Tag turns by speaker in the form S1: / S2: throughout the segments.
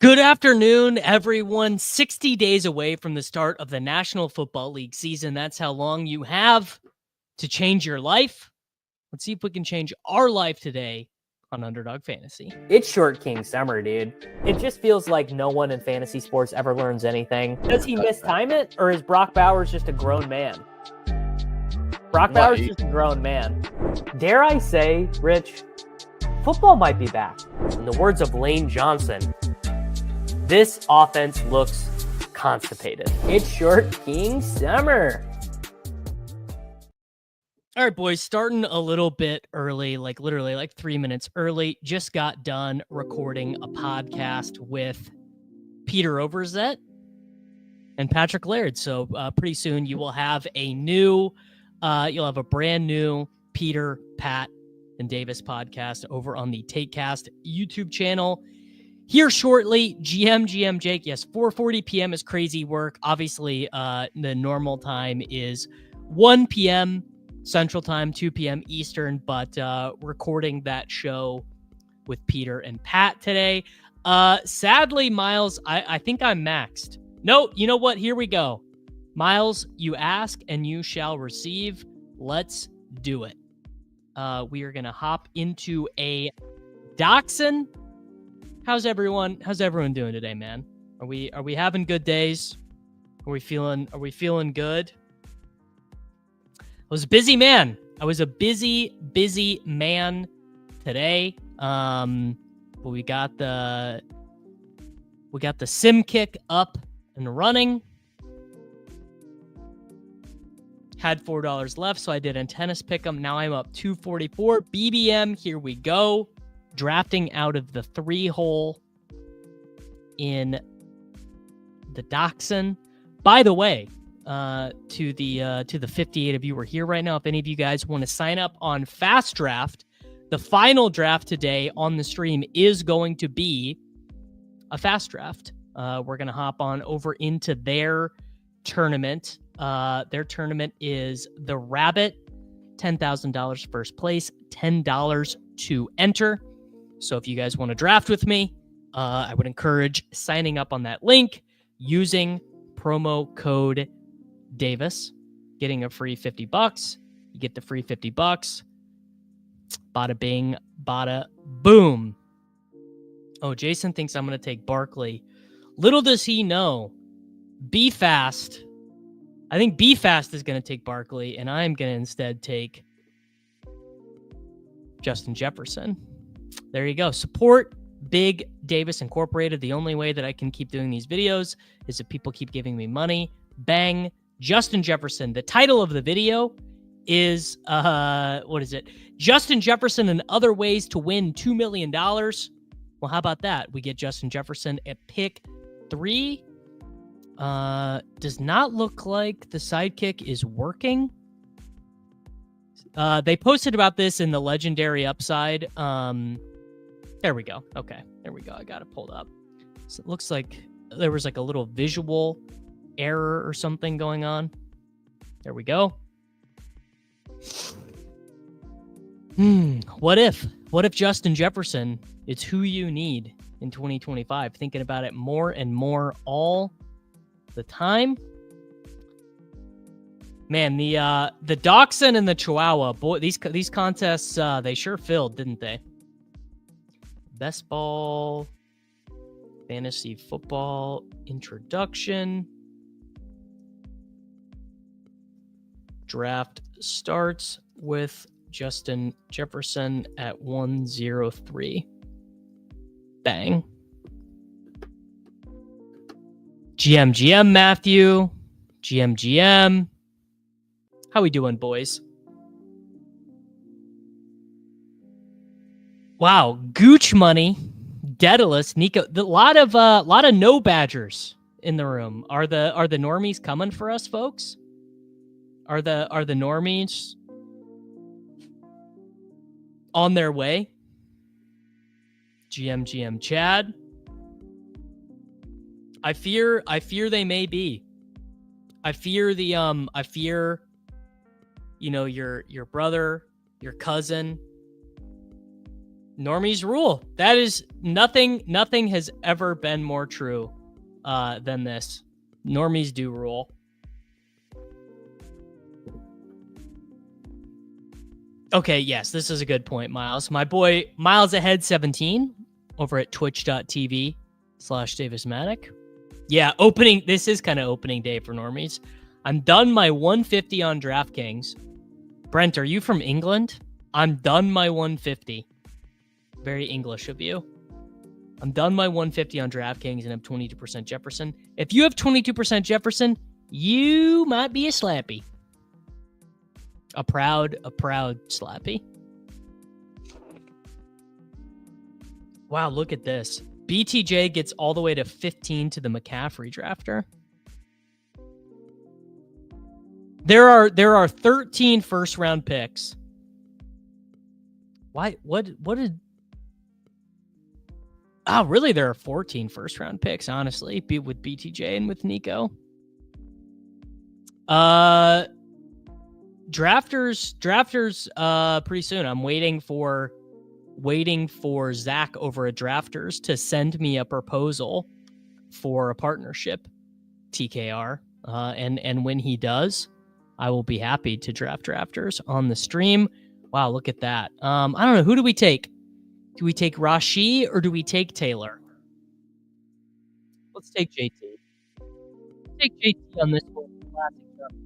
S1: Good afternoon, everyone. 60 days away from the start of the National Football League season. That's how long you have to change your life. Let's see if we can change our life today on Underdog Fantasy.
S2: It's Short King Summer, dude. It just feels like no one in fantasy sports ever learns anything. Does he mistime it, or is Brock Bowers just a grown man? Brock Bowers is just a grown man. Dare I say, Rich, football might be back. In the words of Lane Johnson, this offense looks constipated. It's Short King Summer.
S1: All right, boys, starting a little bit early, like literally like 3 minutes early. Just got done recording a podcast with Peter Overzet and Patrick Laird. So pretty soon you will have you'll have a brand new Peter, Pat, and Davis podcast over on the TakeCast YouTube channel. Here shortly, GM Jake. Yes, 4:40 p.m. is crazy work. Obviously, the normal time is 1 p.m. Central Time, 2 p.m. Eastern, but recording that show with Peter and Pat today. Sadly, Miles, I think I'm maxed. No, you know what? Here we go. Miles, you ask and you shall receive. Let's do it. We are going to hop into a Dachshund. How's everyone doing today, man? Are we having good days? Are we feeling good? I was a busy man. I was a busy man today. But we got the sim kick up and running. Had $4 left, so I did antennas pick 'em. Now I'm up 244 BBM. Here we go. Drafting out of the 3-hole in the Dachshund. By the way, to the 58 of you who are here right now, if any of you guys want to sign up on Fast Draft, the final draft today on the stream is going to be a fast draft. We're going to hop on over into their tournament. Their tournament is the Rabbit, $10,000 first place, $10 to enter. So if you guys want to draft with me, I would encourage signing up on that link using promo code Davis, getting a free $50. You get the free $50. Bada bing, bada boom. Oh, Jason thinks I'm going to take Barkley. Little does he know, Be Fast. I think Be Fast is going to take Barkley, and I'm going to instead take Justin Jefferson. There you go. Support Big Davis Incorporated. The only way that I can keep doing these videos is if people keep giving me money. Bang. Justin Jefferson. The title of the video is, what is it? Justin Jefferson and Other Ways to Win $2 million. Well, how about that? We get Justin Jefferson at pick 3. Does not look like the sidekick is working. They posted about this in the Legendary Upside. There we go. Okay, there we go. I got it pulled up. So it looks like there was like a little visual error or something going on. There we go. What if Justin Jefferson is who you need in 2025? Thinking about it more and more all the time. Man, the Dachshund and the Chihuahua, boy, these contests, they sure filled, didn't they? Best ball, fantasy football introduction. Draft starts with Justin Jefferson at 103. Bang. GM Matthew. GM. How we doing, boys? Wow, Gooch Money, Daedalus, Nico, a lot of no Badgers in the room. Are the normies coming for us, folks? Are the normies on their way? GM Chad. I fear they may be. I fear your brother, your cousin, Normies rule. That is nothing has ever been more true than this. Normies do rule. Okay, yes, this is a good point, Miles. My boy Miles Ahead 17 over at twitch.tv/DavisMattic. Yeah, this is kind of opening day for Normies. I'm done my 150 on DraftKings. Brent, are you from England? I'm done my 150. Very English of you. I'm done my 150 on DraftKings and have 22% Jefferson. If you have 22% Jefferson, you might be a slappy. A proud slappy. Wow, look at this. BTJ gets all the way to 15 to the McCaffrey drafter. There are 13 first round picks. Why? What did? Oh, really? There are 14 first round picks, honestly, with BTJ and with Nico. Drafters pretty soon. I'm waiting for Zach over at Drafters to send me a proposal for a partnership, TKR. And when he does, I will be happy to draft Drafters on the stream. Wow, look at that. I don't know. Who do we take? Do we take Rashi or do we take Taylor? Let's take JT. Let's take JT on this one. Classic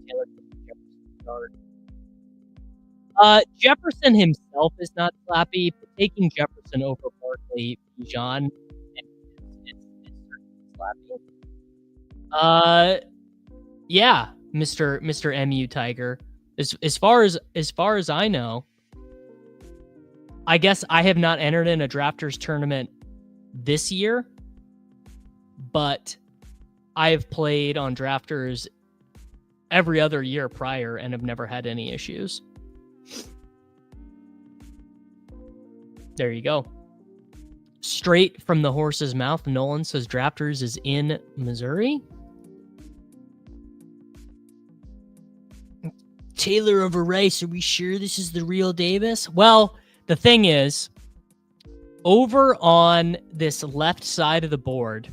S1: Taylor Jefferson. Jefferson himself is not slappy, but taking Jefferson over Barkley, Bijan, is slappy. Yeah, Mr. MU Tiger. As far as I know, I guess I have not entered in a drafters tournament this year, but I have played on drafters every other year prior and have never had any issues. There you go. Straight from the horse's mouth, Nolan says drafters is in Missouri. Taylor over Rice, are we sure this is the real Davis? Well, the thing is, over on this left side of the board,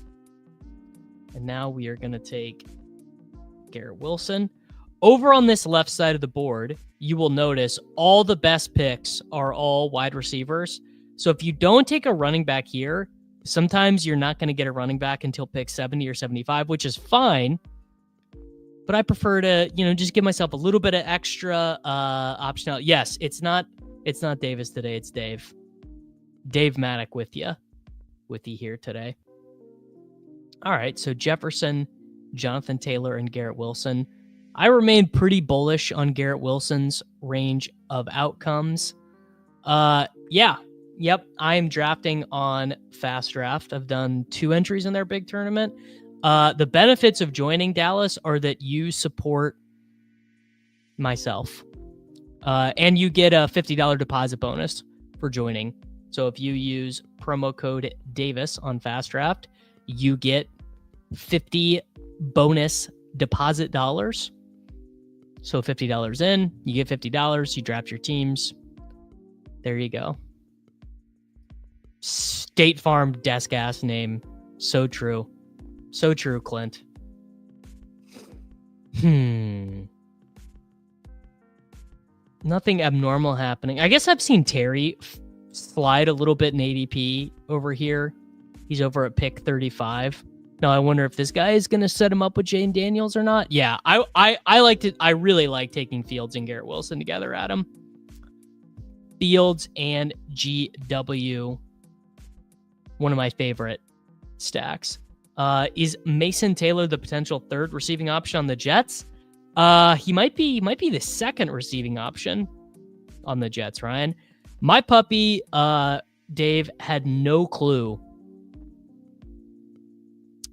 S1: and now we are going to take Garrett Wilson. Over on this left side of the board, you will notice all the best picks are all wide receivers. So if you don't take a running back here, sometimes you're not going to get a running back until pick 70 or 75, which is fine. But I prefer to, just give myself a little bit of extra optionality. Yes, it's not Davis today. It's Dave. Dave Maddock with you here today. All right, so Jefferson, Jonathan Taylor, and Garrett Wilson. I remain pretty bullish on Garrett Wilson's range of outcomes. Yep, I am drafting on Fast Draft. I've done 2 entries in their big tournament. The benefits of joining Dallas are that you support myself. And you get a $50 deposit bonus for joining. So if you use promo code Davis on Fast Draft, you get 50 bonus deposit dollars. So $50 in, you get $50, you draft your teams. There you go. State Farm desk ass name. So true. So true, Clint. Nothing abnormal happening. I guess I've seen Terry slide a little bit in ADP over here. He's over at pick 35. Now I wonder if this guy is going to set him up with Jane Daniels or not. Yeah, I really like taking Fields and Garrett Wilson together, Adam. Fields and GW. One of my favorite stacks. Is Mason Taylor the potential third receiving option on the Jets? He might be the second receiving option on the Jets, Ryan. My puppy, Dave, had no clue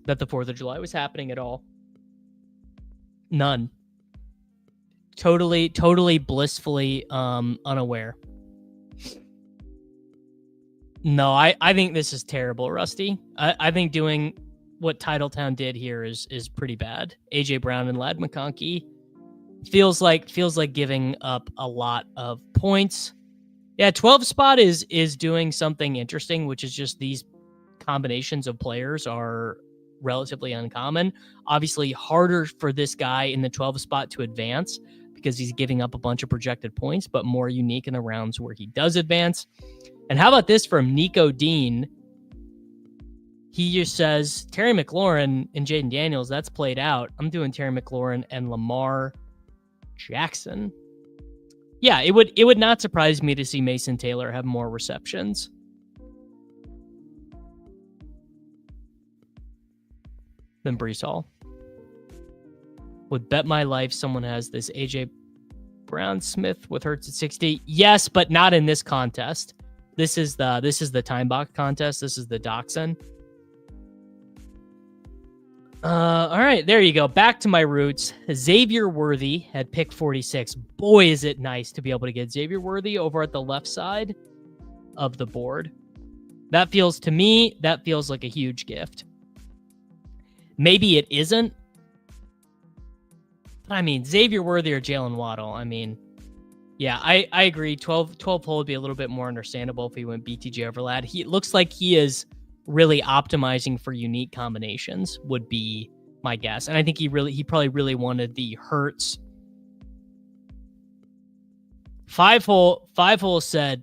S1: that the 4th of July was happening at all. None. Totally blissfully unaware. No, I think this is terrible, Rusty. I think doing what Titletown did here is pretty bad. AJ Brown and Ladd McConkey feels like giving up a lot of points. Yeah, 12 spot is doing something interesting, which is just these combinations of players are relatively uncommon. Obviously, harder for this guy in the 12 spot to advance because he's giving up a bunch of projected points, but more unique in the rounds where he does advance. And how about this from Nico Dean? He just says, Terry McLaurin and Jaden Daniels, that's played out. I'm doing Terry McLaurin and Lamar Jackson. Yeah, it would not surprise me to see Mason Taylor have more receptions. Than Breece Hall. Would bet my life someone has this AJ Brown Smith with Hurts at 60. Yes, but not in this contest. This is the time box contest. This is the Dachshund. All right, there you go. Back to my roots. Xavier Worthy at pick 46. Boy, is it nice to be able to get Xavier Worthy over at the left side of the board. That feels like a huge gift. Maybe it isn't. But I mean, Xavier Worthy or Jalen Waddle. I mean, yeah, I agree. 12 hole would be a little bit more understandable if he went BTJ over Lad. It looks like he is really optimizing for unique combinations would be my guess. And I think he probably really wanted the Hurts. 5 hole said,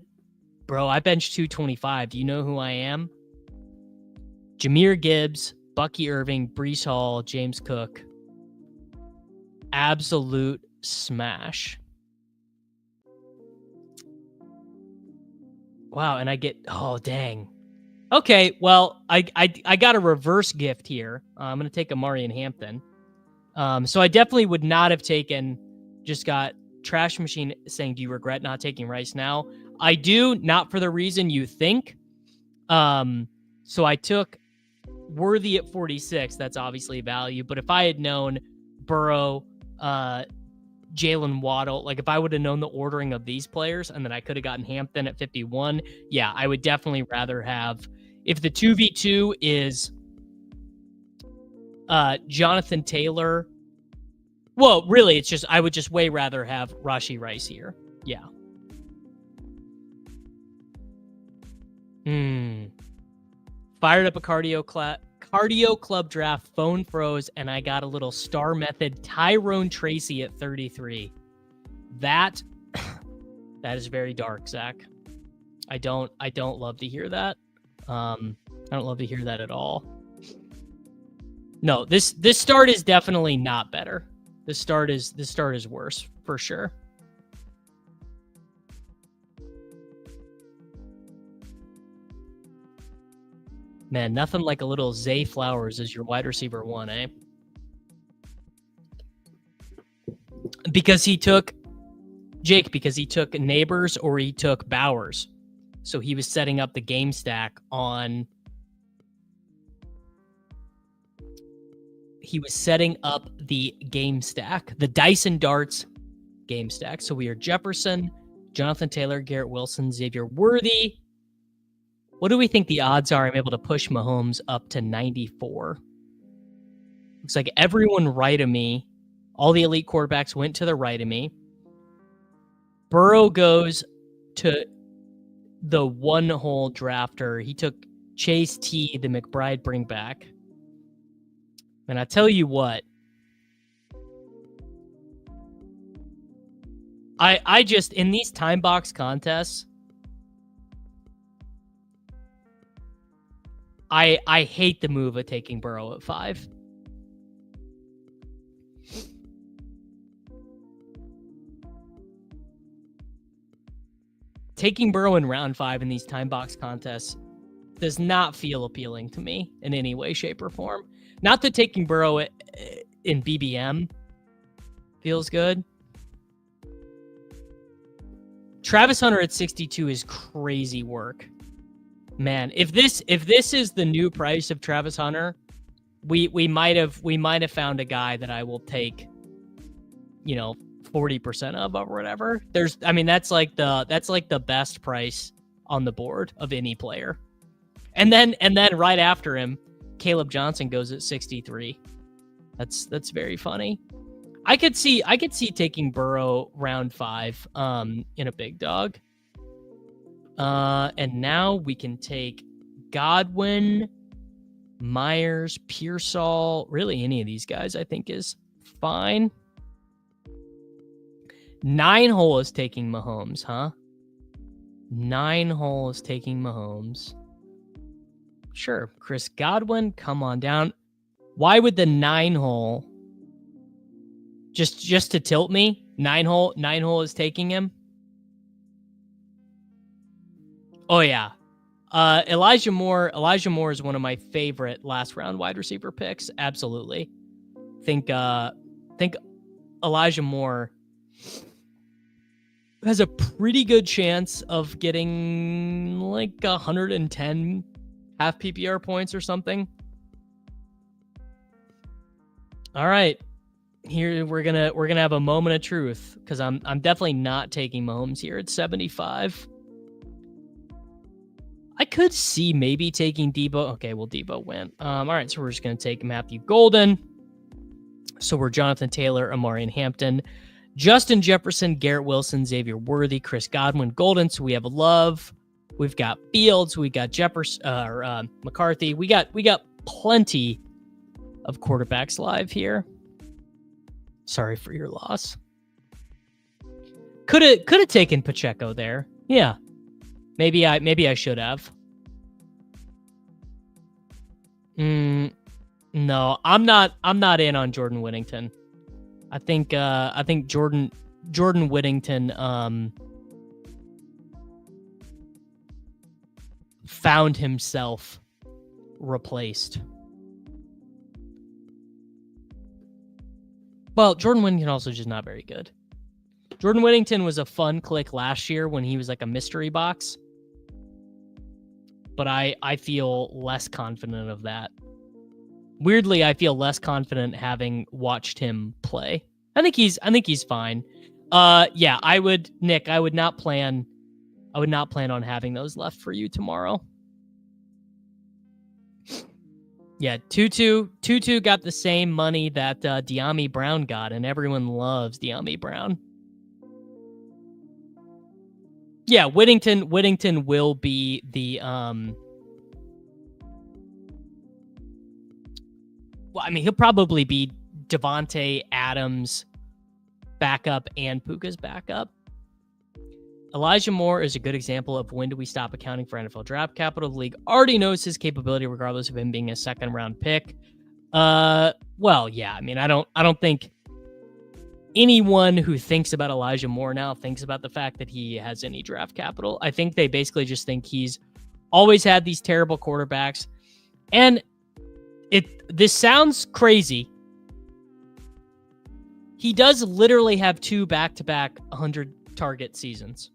S1: bro, I benched 225. Do you know who I am? Jahmyr Gibbs, Bucky Irving, Breece Hall, James Cook. Absolute smash. Wow, and I get, oh, dang. Okay, well, I got a reverse gift here. I'm going to take Amari and Hampton. So I definitely would not have taken, just got Trash Machine saying, do you regret not taking Rice now? I do, not for the reason you think. So I took Worthy at 46. That's obviously value. But if I had known Burrow, Jalen Waddle, like if I would have known the ordering of these players and then I could have gotten Hampton at 51, yeah, I would definitely rather have, if the 2v2 is Jonathan Taylor, well, really, it's just, I would just way rather have Rashee Rice here. Yeah. Fired up a cardio club draft, phone froze, and I got a little star method Tyrone Tracy at 33. That is very dark, Zach. I don't love to hear that. I don't love to hear that at all. No, this start is definitely not better. This start is worse for sure. Man, nothing like a little Zay Flowers as your wide receiver 1, eh? Because he took Neighbors or he took Bowers. So he was setting up the game stack on... He was setting up the game stack, the Dyson Darts game stack. So we are Jefferson, Jonathan Taylor, Garrett Wilson, Xavier Worthy. What do we think the odds are I'm able to push Mahomes up to 94? Looks like everyone right of me, all the elite quarterbacks went to the right of me. Burrow goes to the 1 hole drafter. He took Chase T, the McBride bring back. And I tell you what, I just, in these time box contests, I hate the move of taking Burrow at 5. Taking Burrow in round 5 in these time box contests does not feel appealing to me in any way, shape, or form. Not that taking Burrow in BBM feels good. Travis Hunter at 62 is crazy work. Man, if this is the new price of Travis Hunter, we might have found a guy that I will take, 40% of or whatever. That's like the best price on the board of any player. And then right after him, Caleb Johnson goes at 63. That's very funny. I could see taking Burrow round 5 in a big dog. And now we can take Godwin, Myers, Pearsall. Really, any of these guys I think is fine. 9-hole is taking Mahomes, huh? 9-hole is taking Mahomes. Sure, Chris Godwin, come on down. Why would the 9-hole just to tilt me? 9-hole is taking him. Oh yeah. Elijah Moore is one of my favorite last round wide receiver picks. Absolutely. Think Elijah Moore has a pretty good chance of getting like 110 half PPR points or something. All right. Here we're gonna have a moment of truth because I'm definitely not taking Mahomes here at 75. I could see maybe taking Debo. Okay, well, Debo went. All right, so we're just going to take Matthew Golden. So we're Jonathan Taylor, Amarian Hampton, Justin Jefferson, Garrett Wilson, Xavier Worthy, Chris Godwin, Golden. So we have Love. We've got Fields. We got Jefferson, McCarthy. We got plenty of quarterbacks live here. Sorry for your loss. Could have taken Pacheco there. Yeah. Maybe I should have. No, I'm not in on Jordan Whittington. I think Jordan Whittington found himself replaced. Well, Jordan Whittington also just not very good. Jordan Whittington was a fun click last year when he was like a mystery box. But I feel less confident of that. Weirdly, I feel less confident having watched him play. I think he's fine. Yeah, I would not plan on having those left for you tomorrow. Yeah, Tutu got the same money that De'Ami Brown got, and everyone loves De'Ami Brown. Yeah, Whittington will be the well, I mean, he'll probably be Devontae Adams' backup and Puka's backup. Elijah Moore is a good example of when do we stop accounting for NFL draft capital. The league already knows his capability regardless of him being a second round pick. Well, yeah, I mean, I don't think anyone who thinks about Elijah Moore now thinks about the fact that he has any draft capital. I think they basically just think he's always had these terrible quarterbacks. And this sounds crazy. He does literally have 2 back-to-back 100 target seasons.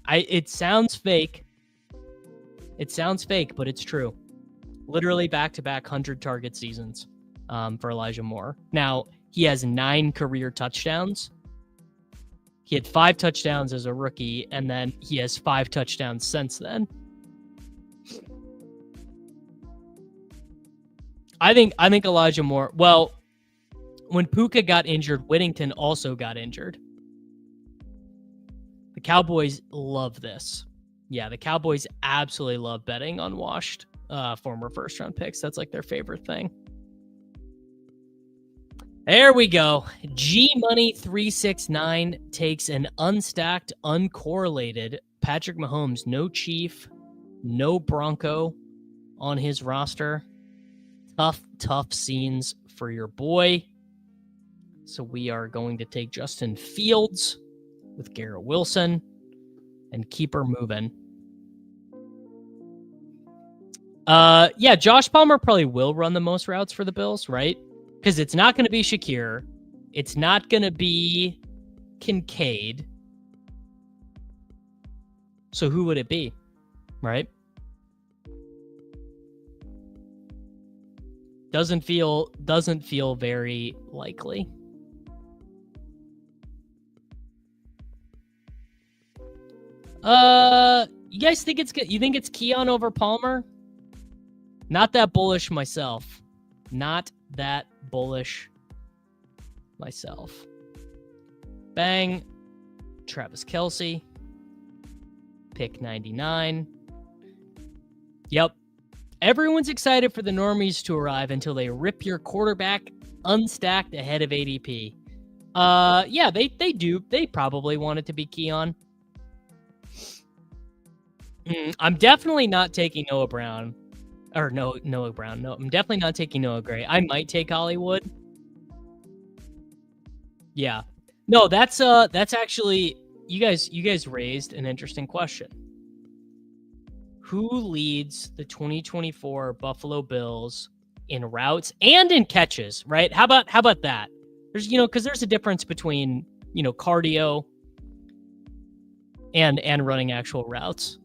S1: It sounds fake. It sounds fake, but it's true. Literally back-to-back 100 target seasons for Elijah Moore. Now, he has 9 career touchdowns. He had 5 touchdowns as a rookie, and then he has 5 touchdowns since then. I think Elijah Moore, well, when Puka got injured, Whittington also got injured. The Cowboys love this. Yeah, the Cowboys absolutely love betting on washed former first-round picks. That's like their favorite thing. There we go. G-Money369 takes an unstacked, uncorrelated Patrick Mahomes. No Chief, no Bronco on his roster. Tough scenes for your boy. So we are going to take Justin Fields with Garrett Wilson and keep her moving. Yeah, Josh Palmer probably will run the most routes for the Bills, right? Because it's not going to be Shakir. It's not going to be Kincaid. So who would it be, right? Doesn't feel very likely. You guys think it's good? You think it's Keon over Palmer? Not that bullish myself. Not that bullish myself. Bang. Travis Kelce. pick 99. Yep. Everyone's excited for the normies to arrive until they rip your quarterback unstacked ahead of ADP. Yeah, they do. They probably want it to be Keon. I'm definitely not taking Noah Brown. Or no, Noah Brown. No, I'm definitely not taking Noah Gray. I might take Hollywood. Yeah. No, that's actually you guys raised an interesting question. Who leads the 2024 Buffalo Bills in routes and in catches, right? How about that? There's because there's a difference between, cardio and running actual routes.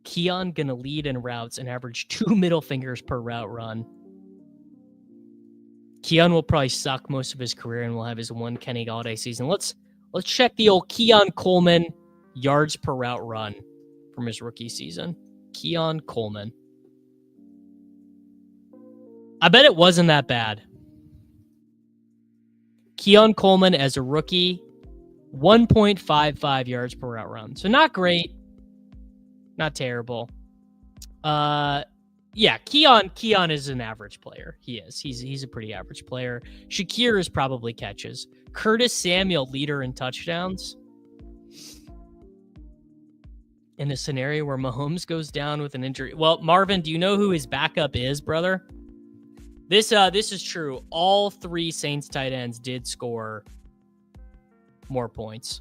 S1: Keon gonna lead in routes and average 2 middle fingers per route run. Keon will probably suck most of his career and will have his one Kenny Galladay season. Let's check the old Keon Coleman yards per route run from his rookie season. Keon Coleman. I bet it wasn't that bad. Keon Coleman as a rookie, 1.55 yards per route run. So not great. Not terrible. Yeah, Keon is an average player. He is. He's a pretty average player. Shakir is probably catches. Curtis Samuel, leader in touchdowns. In a scenario where Mahomes goes down with an injury. Well, Marvin, do you know who his backup is, brother? This is true. All 3 Saints tight ends did score more points.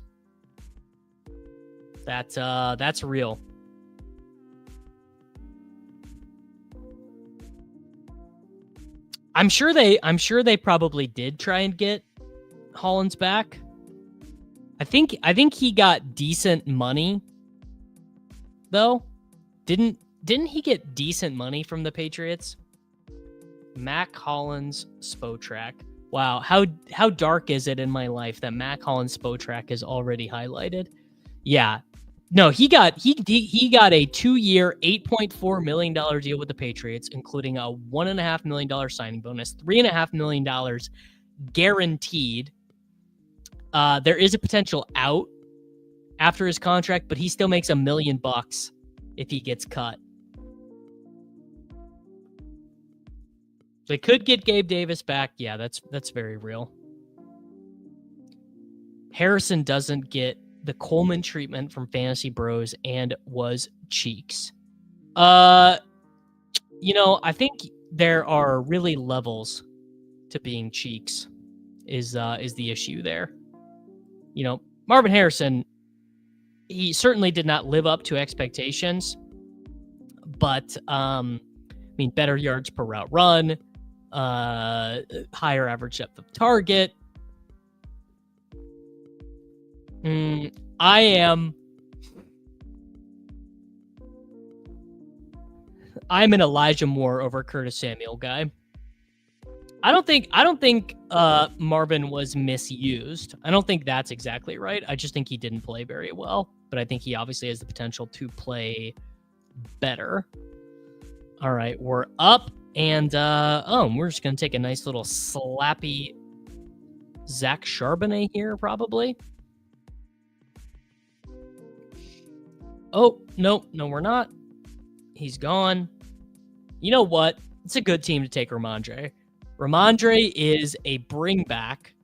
S1: That's real. I'm sure they probably did try and get Hollins back. I think he got decent money though. Didn't he get decent money from the Patriots? Mac Hollins Spotrac. Wow, how dark is it in my life that Mac Hollins Spotrac is already highlighted? Yeah. No, he got a 2-year, $8.4 million deal with the Patriots, including a $1.5 million signing bonus, $3.5 million guaranteed. There is a potential out after his contract, but he still makes $1 million if he gets cut. They could get Gabe Davis back. Yeah, that's very real. Harrison doesn't get the Coleman treatment from Fantasy Bros and was cheeks. I think there are really levels to being cheeks is the issue there. Marvin Harrison, he certainly did not live up to expectations, but better yards per route run, higher average depth of target. I'm an Elijah Moore over Curtis Samuel guy. I don't think Marvin was misused. I don't think that's exactly right. I just think he didn't play very well, but I think he obviously has the potential to play better. All right, we're up, and we're just gonna take a nice little slappy Zach Charbonnet here, probably. Oh, no, we're not. He's gone. You know what? It's a good team to take Ramondre. Ramondre is a bring back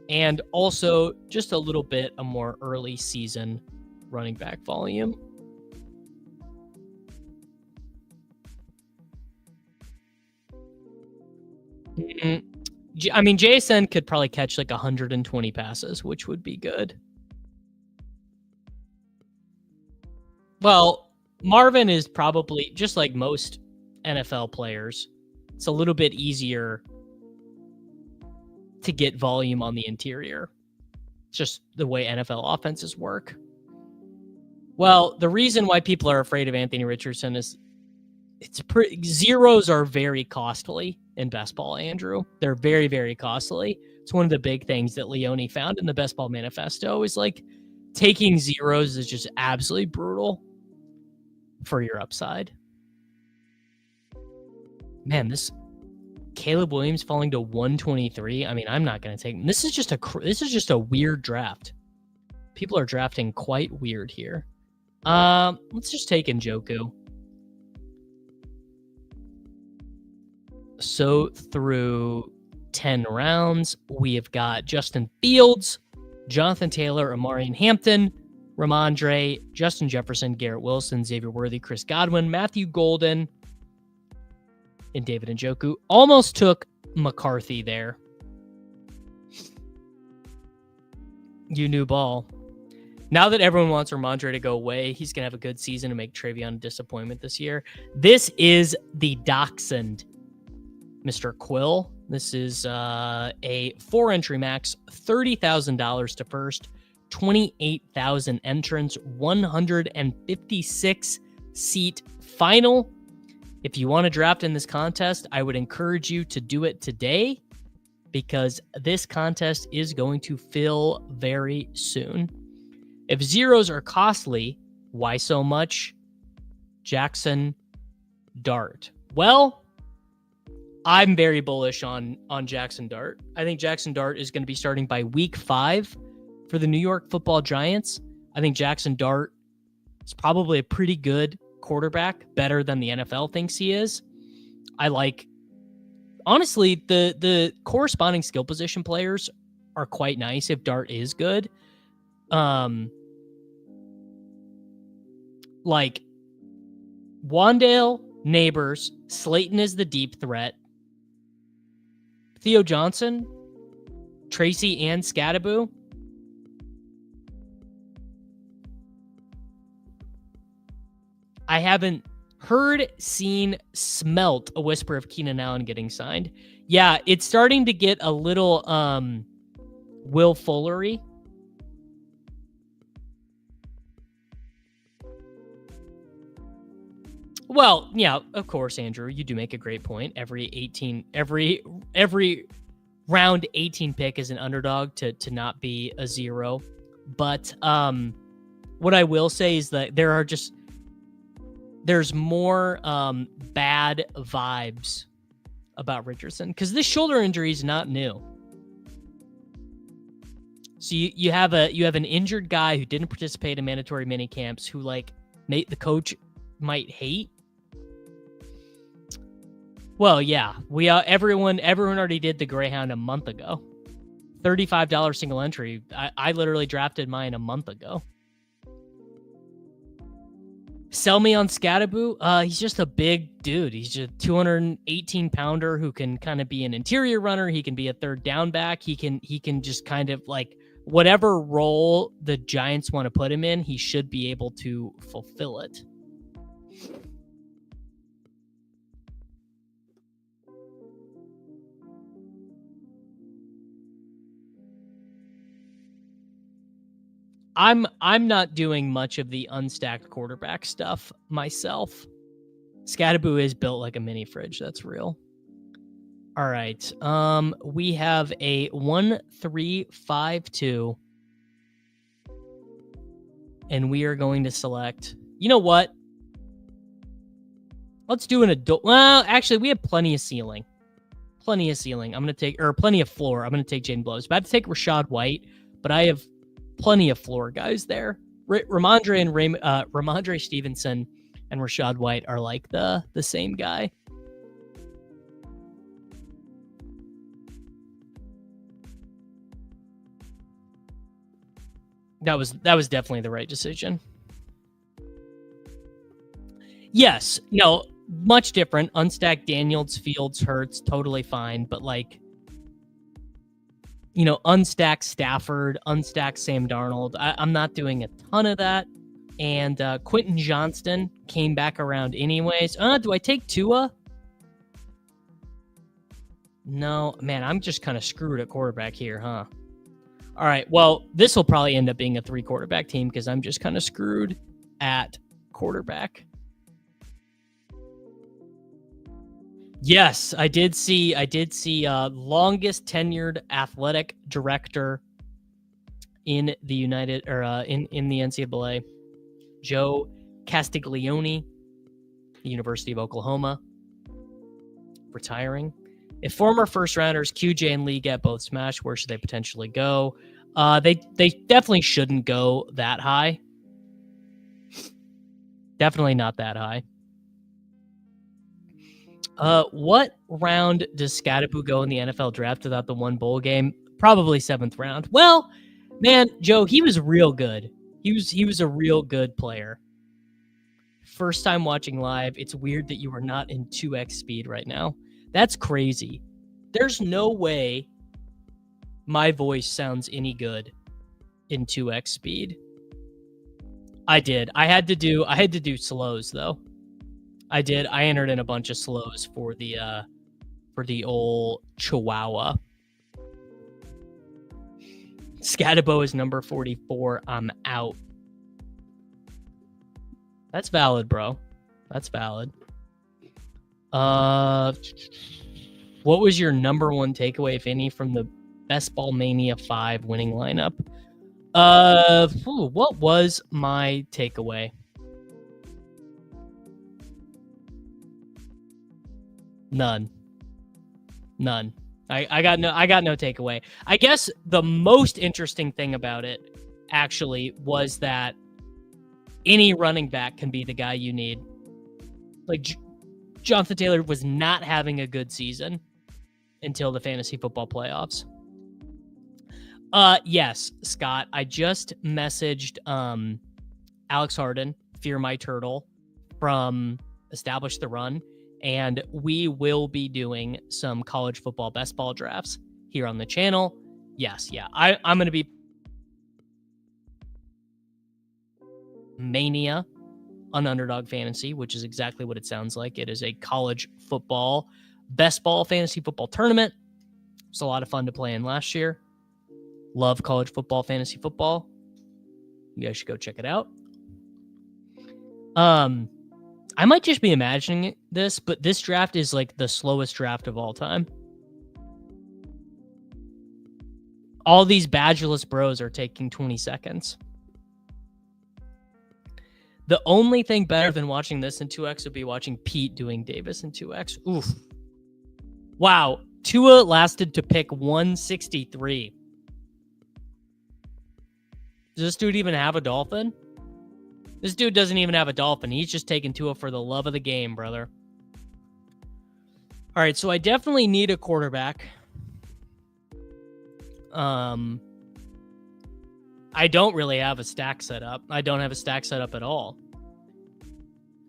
S1: and also just a little bit a more early season running back volume. JSN could probably catch like 120 passes, which would be good. Well, Marvin is probably, just like most NFL players, it's a little bit easier to get volume on the interior. It's just the way NFL offenses work. Well, the reason why people are afraid of Anthony Richardson is zeros are very costly in best ball, Andrew. They're very, very costly. It's one of the big things that Leone found in the Best Ball Manifesto is like taking zeros is just absolutely brutal for your upside. Man, this Caleb Williams falling to 123. I'm not going to take him. This is just a weird draft. People are drafting quite weird here. Let's just take Njoku. So through 10 rounds, we have got Justin Fields, Jonathan Taylor, Amarian Hampton, Ramondre, Justin Jefferson, Garrett Wilson, Xavier Worthy, Chris Godwin, Matthew Golden, and David Njoku. Almost took McCarthy there. You knew ball. Now that everyone wants Ramondre to go away, he's going to have a good season and make Travion a disappointment this year. This is the Dachshund, Mr. Quill. This is a 4-entry max, $30,000 to first, 28,000 entrants, 156 seat final. If you want to draft in this contest, I would encourage you to do it today because this contest is going to fill very soon. If zeros are costly, why so much? Jackson Dart. Well, I'm very bullish on Jackson Dart. I think Jackson Dart is going to be starting by week 5 for the New York Football Giants. I think Jackson Dart is probably a pretty good quarterback, better than the NFL thinks he is. I like, honestly, the corresponding skill position players are quite nice if Dart is good. Like Wandale, Neighbors, Slayton is the deep threat. Theo Johnson, Tracy, and Scadaboo. I haven't heard, seen, smelt a whisper of Keenan Allen getting signed. Yeah, it's starting to get a little Will Fullery. Well, yeah, of course, Andrew, you do make a great point. Every round 18 pick is an underdog to not be a zero. But what I will say is that there's more bad vibes about Richardson because this shoulder injury is not new. So you have an injured guy who didn't participate in mandatory mini camps who the coach might hate. Well, yeah, everyone already did the Greyhound a month ago. $35 single entry. I literally drafted mine a month ago. Sell me on Scadaboo. He's just a big dude. He's just a 218 pounder who can kind of be an interior runner. He can be a third down back. He can just kind of whatever role the Giants want to put him in, he should be able to fulfill it. I'm not doing much of the unstacked quarterback stuff myself. Scadaboo is built like a mini fridge. That's real. All right. We have a 1-3-5-2. And we are going to select, you know what? Let's do an adult. Well, actually, we have plenty of ceiling. I'm going to take, or plenty of floor. I'm going to take Jaden Blows. But I have to take Rashad White, but I have plenty of floor guys there. Ramondre Stevenson and Rashad White are like the same guy. That was definitely the right decision. Yes, much different. Unstacked Daniels, Fields, Hurts, totally fine. But unstacked Stafford, unstacked Sam Darnold. I'm not doing a ton of that. And Quentin Johnston came back around anyways. Do I take Tua? No, man, I'm just kind of screwed at quarterback here, huh? All right, well, this will probably end up being a 3-quarterback team because I'm just kind of screwed at quarterback. Yes, I did see longest tenured athletic director in the in the NCAA, Joe Castiglione, the University of Oklahoma, retiring. If former first rounders QJ and Lee get both smashed, where should they potentially go? They definitely shouldn't go that high. Definitely not that high. What round does Scadaboo go in the NFL draft without the one bowl game? Probably 7th round. Well, man, Joe, he was real good. He was a real good player. First time watching live, it's weird that you are not in 2x speed right now. That's crazy. There's no way my voice sounds any good in 2x speed. I did. I had to do slows though. I did. I entered in a bunch of slows for the old Chihuahua. Scadabo is number 44. I'm out. That's valid, bro. That's valid. What was your number one takeaway, if any, from the Best Ball Mania 5 winning lineup? What was my takeaway? None. I got no takeaway. I guess the most interesting thing about it actually was that any running back can be the guy you need. Like Jonathan Taylor was not having a good season until the fantasy football playoffs. Yes, Scott, I just messaged Alex Harden, Fear My Turtle, from Establish the Run, and we will be doing some college football best ball drafts here on the channel. Yes, yeah. I'm going to be Mania on Underdog Fantasy, which is exactly what it sounds like. It is a college football best ball fantasy football tournament. It's a lot of fun to play in last year. Love college football, fantasy football. You guys should go check it out. I might just be imagining this, but this draft is like the slowest draft of all time. All these badgeless bros are taking 20 seconds. The only thing better than watching this in 2x would be watching Pete doing Davis in 2x. Oof. Wow. Tua lasted to pick 163. Does this dude even have a dolphin? This dude doesn't even have a dolphin. He's just taking Tua for the love of the game, brother. All right, so I definitely need a quarterback. I don't really have a stack set up. I don't have a stack set up at all.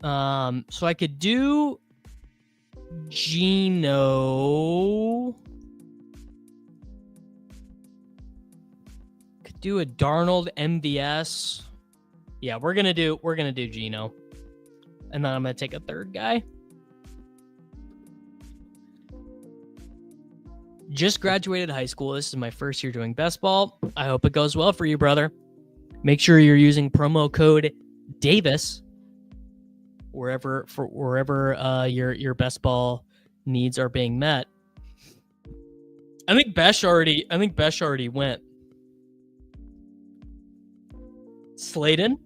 S1: So I could do Geno. Could do a Darnold MVS. Yeah, we're gonna do Geno, and then I'm gonna take a third guy. Just graduated high school. This is my first year doing best ball. I hope it goes well for you, brother. Make sure you're using promo code Davis wherever your best ball needs are being met. I think Besh already went. Sladen,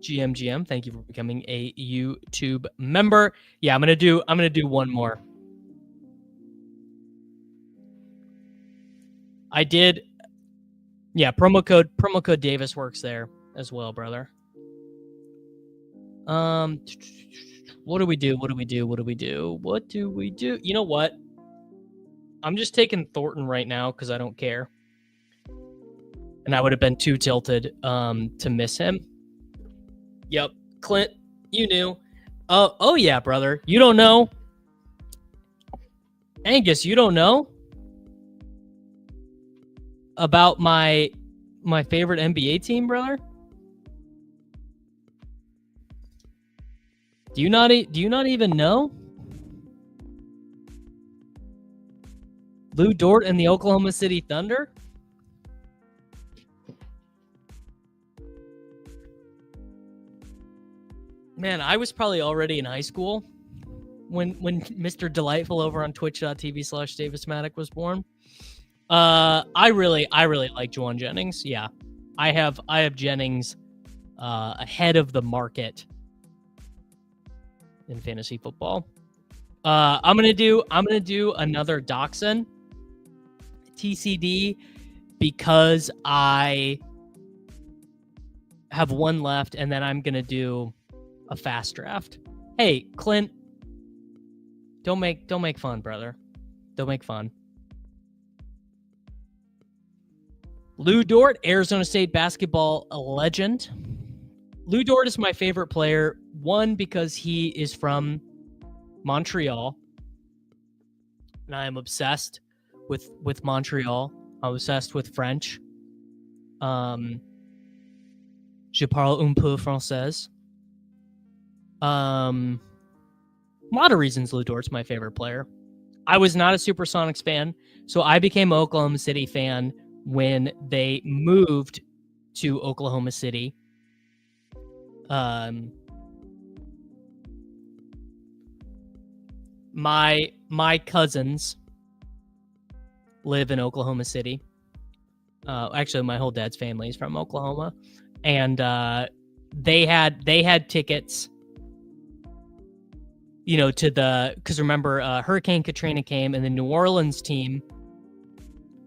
S1: GM, thank you for becoming a YouTube member. Yeah, I'm gonna do one more. I did. Yeah, promo code Davis works there as well, brother. What do we do? You know what? I'm just taking Thornton right now because I don't care. And I would have been too tilted to miss him. Yep. Clint, you knew. Oh yeah, brother. You don't know? Angus, you don't know about my favorite NBA team, brother? Do you not even know? Lou Dort and the Oklahoma City Thunder? Man, I was probably already in high school when Mr. Delightful over on twitch.tv/DavisMattock was born. I really like Juwan Jennings. Yeah. I have Jennings ahead of the market in fantasy football. I'm gonna do another Dachshund TCD because I have one left, and then I'm gonna do a fast draft. Hey, Clint, don't make fun, brother. Don't make fun. Lou Dort, Arizona State basketball legend. Lou Dort is my favorite player. One, because he is from Montreal, and I am obsessed with Montreal. I'm obsessed with French. Je parle un peu français. A lot of reasons Lou Dort's my favorite player. I was not a Supersonics fan, so I became an Oklahoma City fan when they moved to Oklahoma City. My cousins live in Oklahoma City. Actually, my whole dad's family is from Oklahoma, and they had tickets, you know, to because remember, Hurricane Katrina came, and the New Orleans team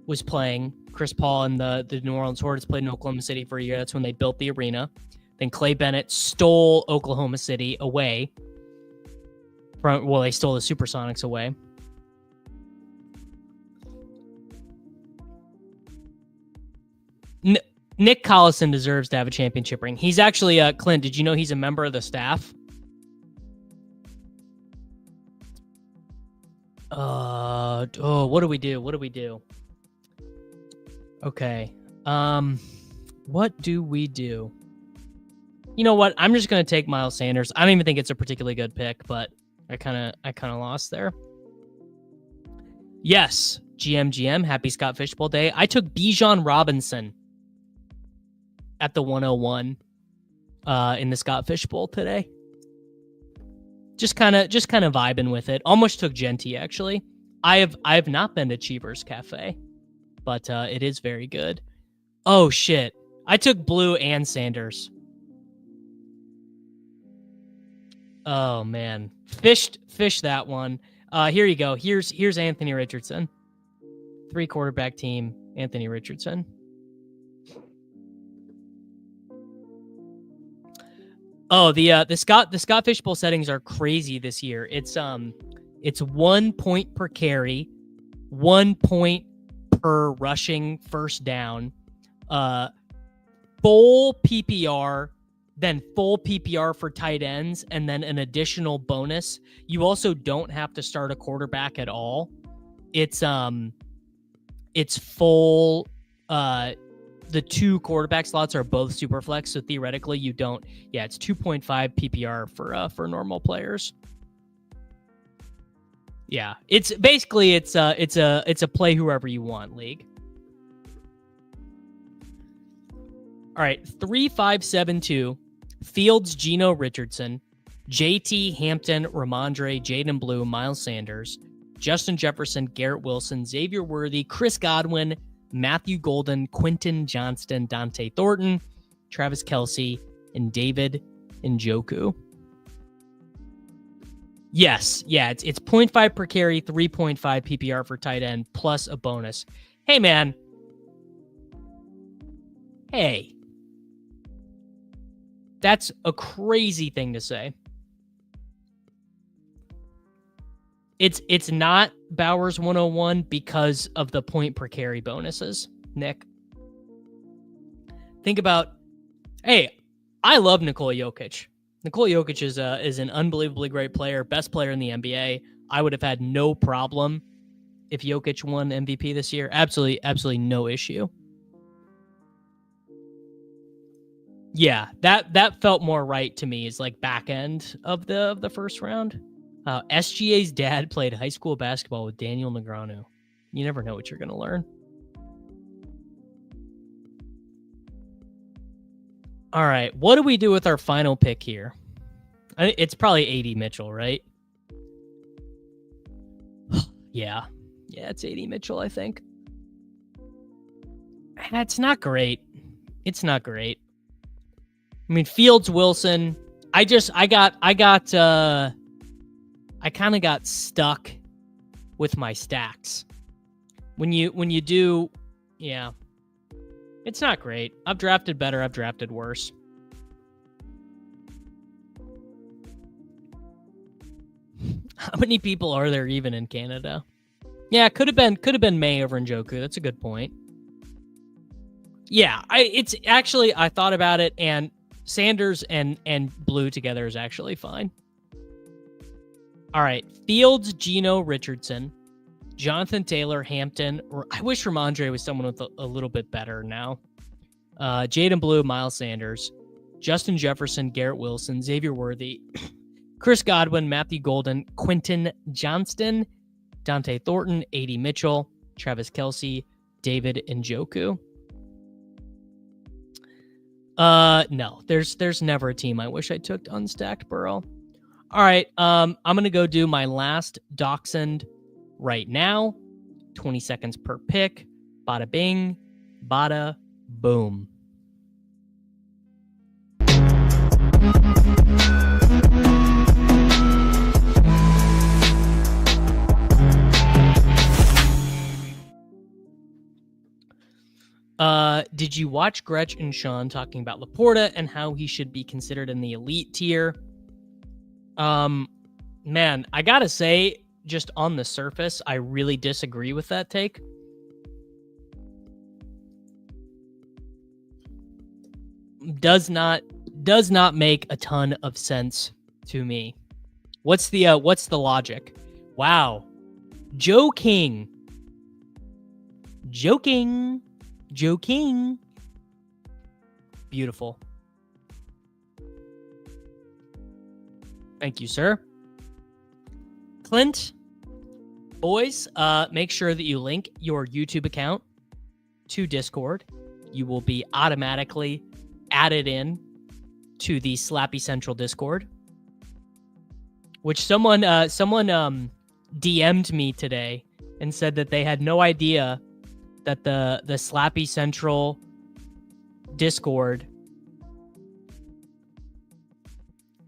S1: was playing. Chris Paul and the New Orleans Hornets played in Oklahoma City for a year. That's when they built the arena. Then Clay Bennett stole Oklahoma City away they stole the Supersonics away. Nick Collison deserves to have a championship ring. He's actually, Clint, did you know he's a member of the staff? What do we do? Okay. What do we do? You know what? I'm just going to take Miles Sanders. I don't even think it's a particularly good pick, but I kind of lost there. Yes, GM, happy Scott Fishbowl Day. I took Bijan Robinson at the 101 in the Scott Fishbowl today. Just kind of vibing with it. Almost took Genty, actually. I have not been to Cheever's Cafe, but it is very good. Oh shit. I took Blue and Sanders. Oh man. Fish that one. Here you go. Here's Anthony Richardson. 3 quarterback team, Anthony Richardson. Oh, the Scott Fishbowl settings are crazy this year. It's 1 point per carry, 1 point per rushing first down, full PPR, then full PPR for tight ends, and then an additional bonus. You also don't have to start a quarterback at all. It's full. The 2 quarterback slots are both super flex, so theoretically you don't. Yeah, it's 2.5 PPR for normal players. Yeah, it's basically it's a play whoever you want league. All right, 3-5-7-2. Fields, Geno Richardson, JT, Hampton, Ramondre, Jaden Blue, Miles Sanders, Justin Jefferson, Garrett Wilson, Xavier Worthy, Chris Godwin, Matthew Golden, Quentin Johnston, Dante Thornton, Travis Kelce, and David Njoku. Yes, yeah, it's 0.5 per carry, 3.5 PPR for tight end, plus a bonus. Hey, man. Hey. That's a crazy thing to say. It's not Bowers 101 because of the point per carry bonuses, Nick. Think about, hey, I love Nikola Jokic. Nikola Jokic is an unbelievably great player, best player in the NBA. I would have had no problem if Jokic won MVP this year. Absolutely no issue. Yeah, that felt more right to me. Is like back end of the first round. SGA's dad played high school basketball with Daniel Negreanu. You never know what you're going to learn. All right, what do we do with our final pick here? It's probably AD Mitchell, right? Yeah, it's AD Mitchell, I think. It's not great. I mean, Fields, Wilson. I kind of got stuck with my stacks. When you do, yeah, it's not great. I've drafted better. I've drafted worse. How many people are there even in Canada? Yeah, could have been May over Njoku. That's a good point. Yeah, I thought about it, and Sanders and Blue together is actually fine. All right, Fields, Geno, Richardson, Jonathan Taylor, Hampton. Or I wish Ramondre was someone with a little bit better now. Jaden Blue, Miles Sanders, Justin Jefferson, Garrett Wilson, Xavier Worthy, Chris Godwin, Matthew Golden, Quentin Johnston, Dante Thornton, A.D. Mitchell, Travis Kelce, David Njoku. No, there's never a team I wish I took to unstacked Burrow. All right, I'm gonna go do my last Dachshund right now. 20 seconds per pick. Bada bing, bada boom. Did you watch Gretch and Sean talking about Laporta and how he should be considered in the elite tier? Man, I gotta say, just on the surface, I really disagree with that take. Does not make a ton of sense to me. What's the logic? Wow. Joking. Beautiful. Thank you, sir. Clint, boys, make sure that you link your YouTube account to Discord. You will be automatically added in to the Slappy Central Discord, which someone DM'd me today and said that they had no idea that the Slappy Central Discord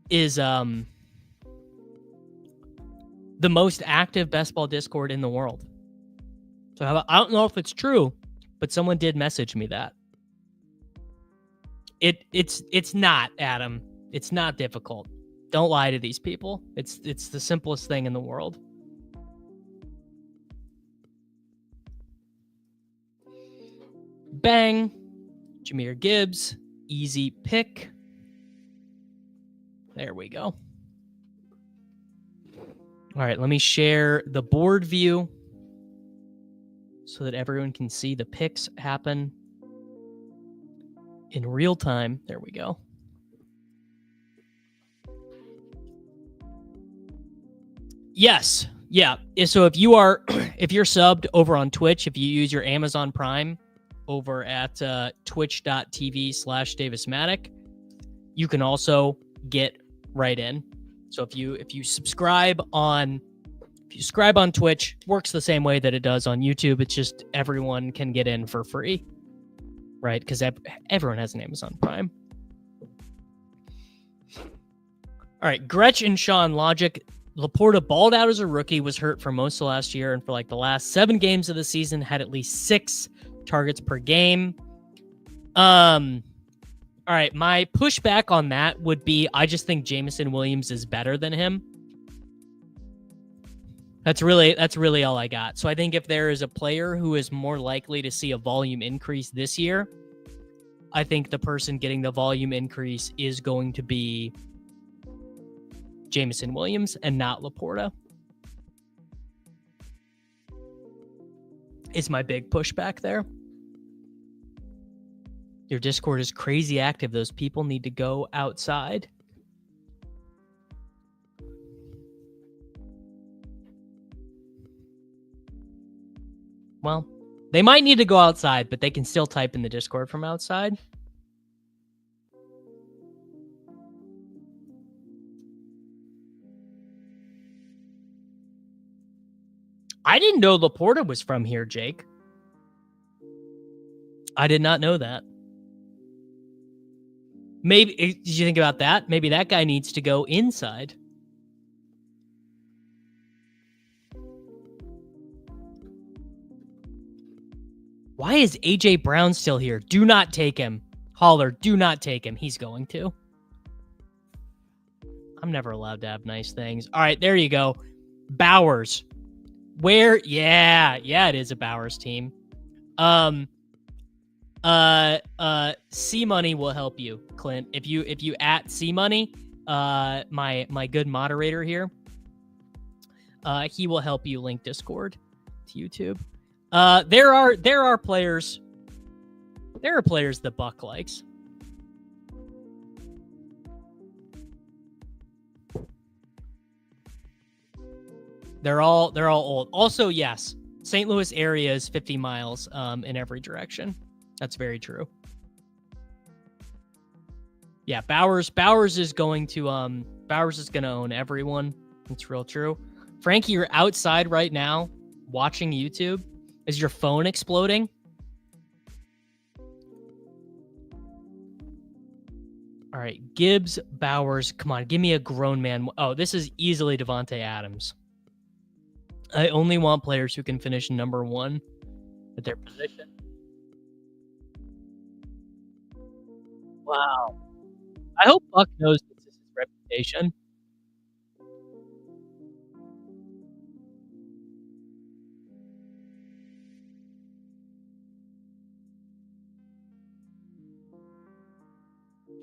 S1: is the most active best ball Discord in the world. So I don't know if it's true, but someone did message me that. It's not, Adam. It's not difficult. Don't lie to these people. It's the simplest thing in the world. Bang. Jahmyr Gibbs. Easy pick. There we go. All right, let me share the board view so that everyone can see the picks happen in real time. There we go. Yes. Yeah. So if you're subbed over on Twitch, if you use your Amazon Prime over at twitch.tv/DavisMattic, you can also get right in. So if you subscribe on Twitch, works the same way that it does on YouTube. It's just everyone can get in for free, right? Because everyone has an Amazon Prime. All right, Gretch and Sean logic. Laporta balled out as a rookie, was hurt for most of last year, and for like the last 7 games of the season had at least 6 targets per game. All right, my pushback on that would be I just think Jameson Williams is better than him. That's really all I got. So I think if there is a player who is more likely to see a volume increase this year, I think the person getting the volume increase is going to be Jameson Williams and not Laporta. Is my big pushback there. Your Discord is crazy active. Those people need to go outside. Well, they might need to go outside, but they can still type in the Discord from outside. I didn't know Laporta was from here, Jake. I did not know that. Maybe, did you think about that? Maybe that guy needs to go inside. Why is AJ Brown still here? Do not take him. Holler, do not take him. He's going to. I'm never allowed to have nice things. All right, there you go. Bowers. Where? Yeah, it is a Bowers team. C Money will help you, Clint. If you at C Money, my good moderator here, he will help you link Discord to YouTube. There are players that Buck likes. They're all old. Also, yes, St. Louis area is 50 miles in every direction. That's very true. Yeah, Bowers is going to own everyone. It's real true. Frankie, you're outside right now watching YouTube. Is your phone exploding? All right, Gibbs, Bowers. Come on, give me a grown man. Oh, this is easily Devontae Adams. I only want players who can finish number one at their position. Wow. I hope Buck knows this is his reputation.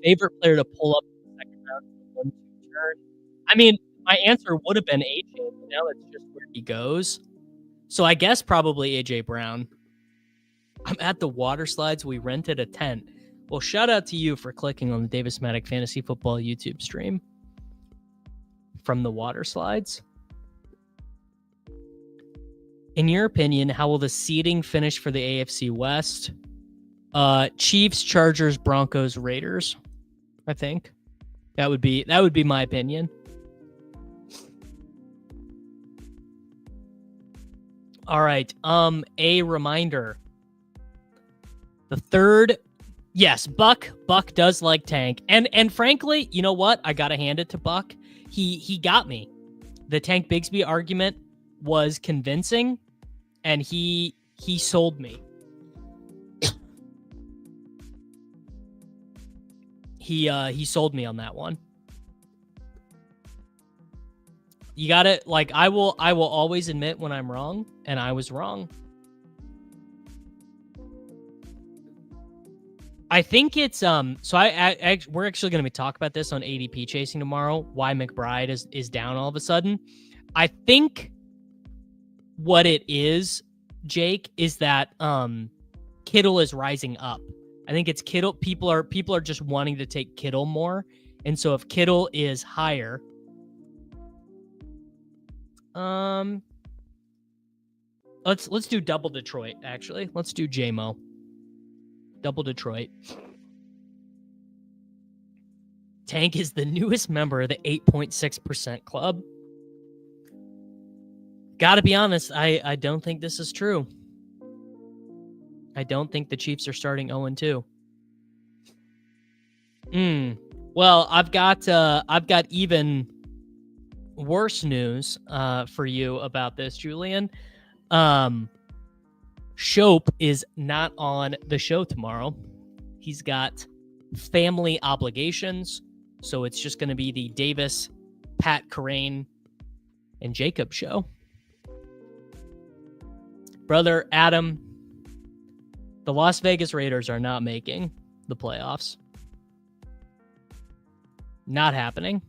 S1: Favorite player to pull up in the second round for 1-2 turn? I mean, my answer would have been AJ, but now that's just where he goes. So I guess probably AJ Brown. I'm at the water slides. We rented a tent. Well, shout out to you for clicking on the Davis Maddock Fantasy Football YouTube stream from the water slides. In your opinion, how will the seeding finish for the AFC West? Chiefs, Chargers, Broncos, Raiders. I think that would be my opinion. All right. A reminder. The third, yes, Buck does like Tank. And frankly, you know what? I gotta hand it to Buck. He got me. The Tank Bigsby argument was convincing, and he sold me. He sold me on that one. You got it. Like, I will always admit when I'm wrong, and I was wrong. I think it's so we're actually going to be talking about this on ADP chasing tomorrow. Why McBride is down all of a sudden. I think what it is, Jake, is that Kittle is rising up. I think it's Kittle. People are just wanting to take Kittle more, and so if Kittle is higher, let's do double Detroit. Actually, let's do JMO. Double Detroit. Tank is the newest member of the 8.6% club. Gotta be honest, I don't think this is true. I don't think the Chiefs are starting 0-2. Well, I've got even worse news for you about this, Julian. Shope is not on the show tomorrow. He's got family obligations, so it's just going to be the Davis, Pat Carane, and Jacob show. Brother Adam, the Las Vegas Raiders are not making the playoffs. Not happening.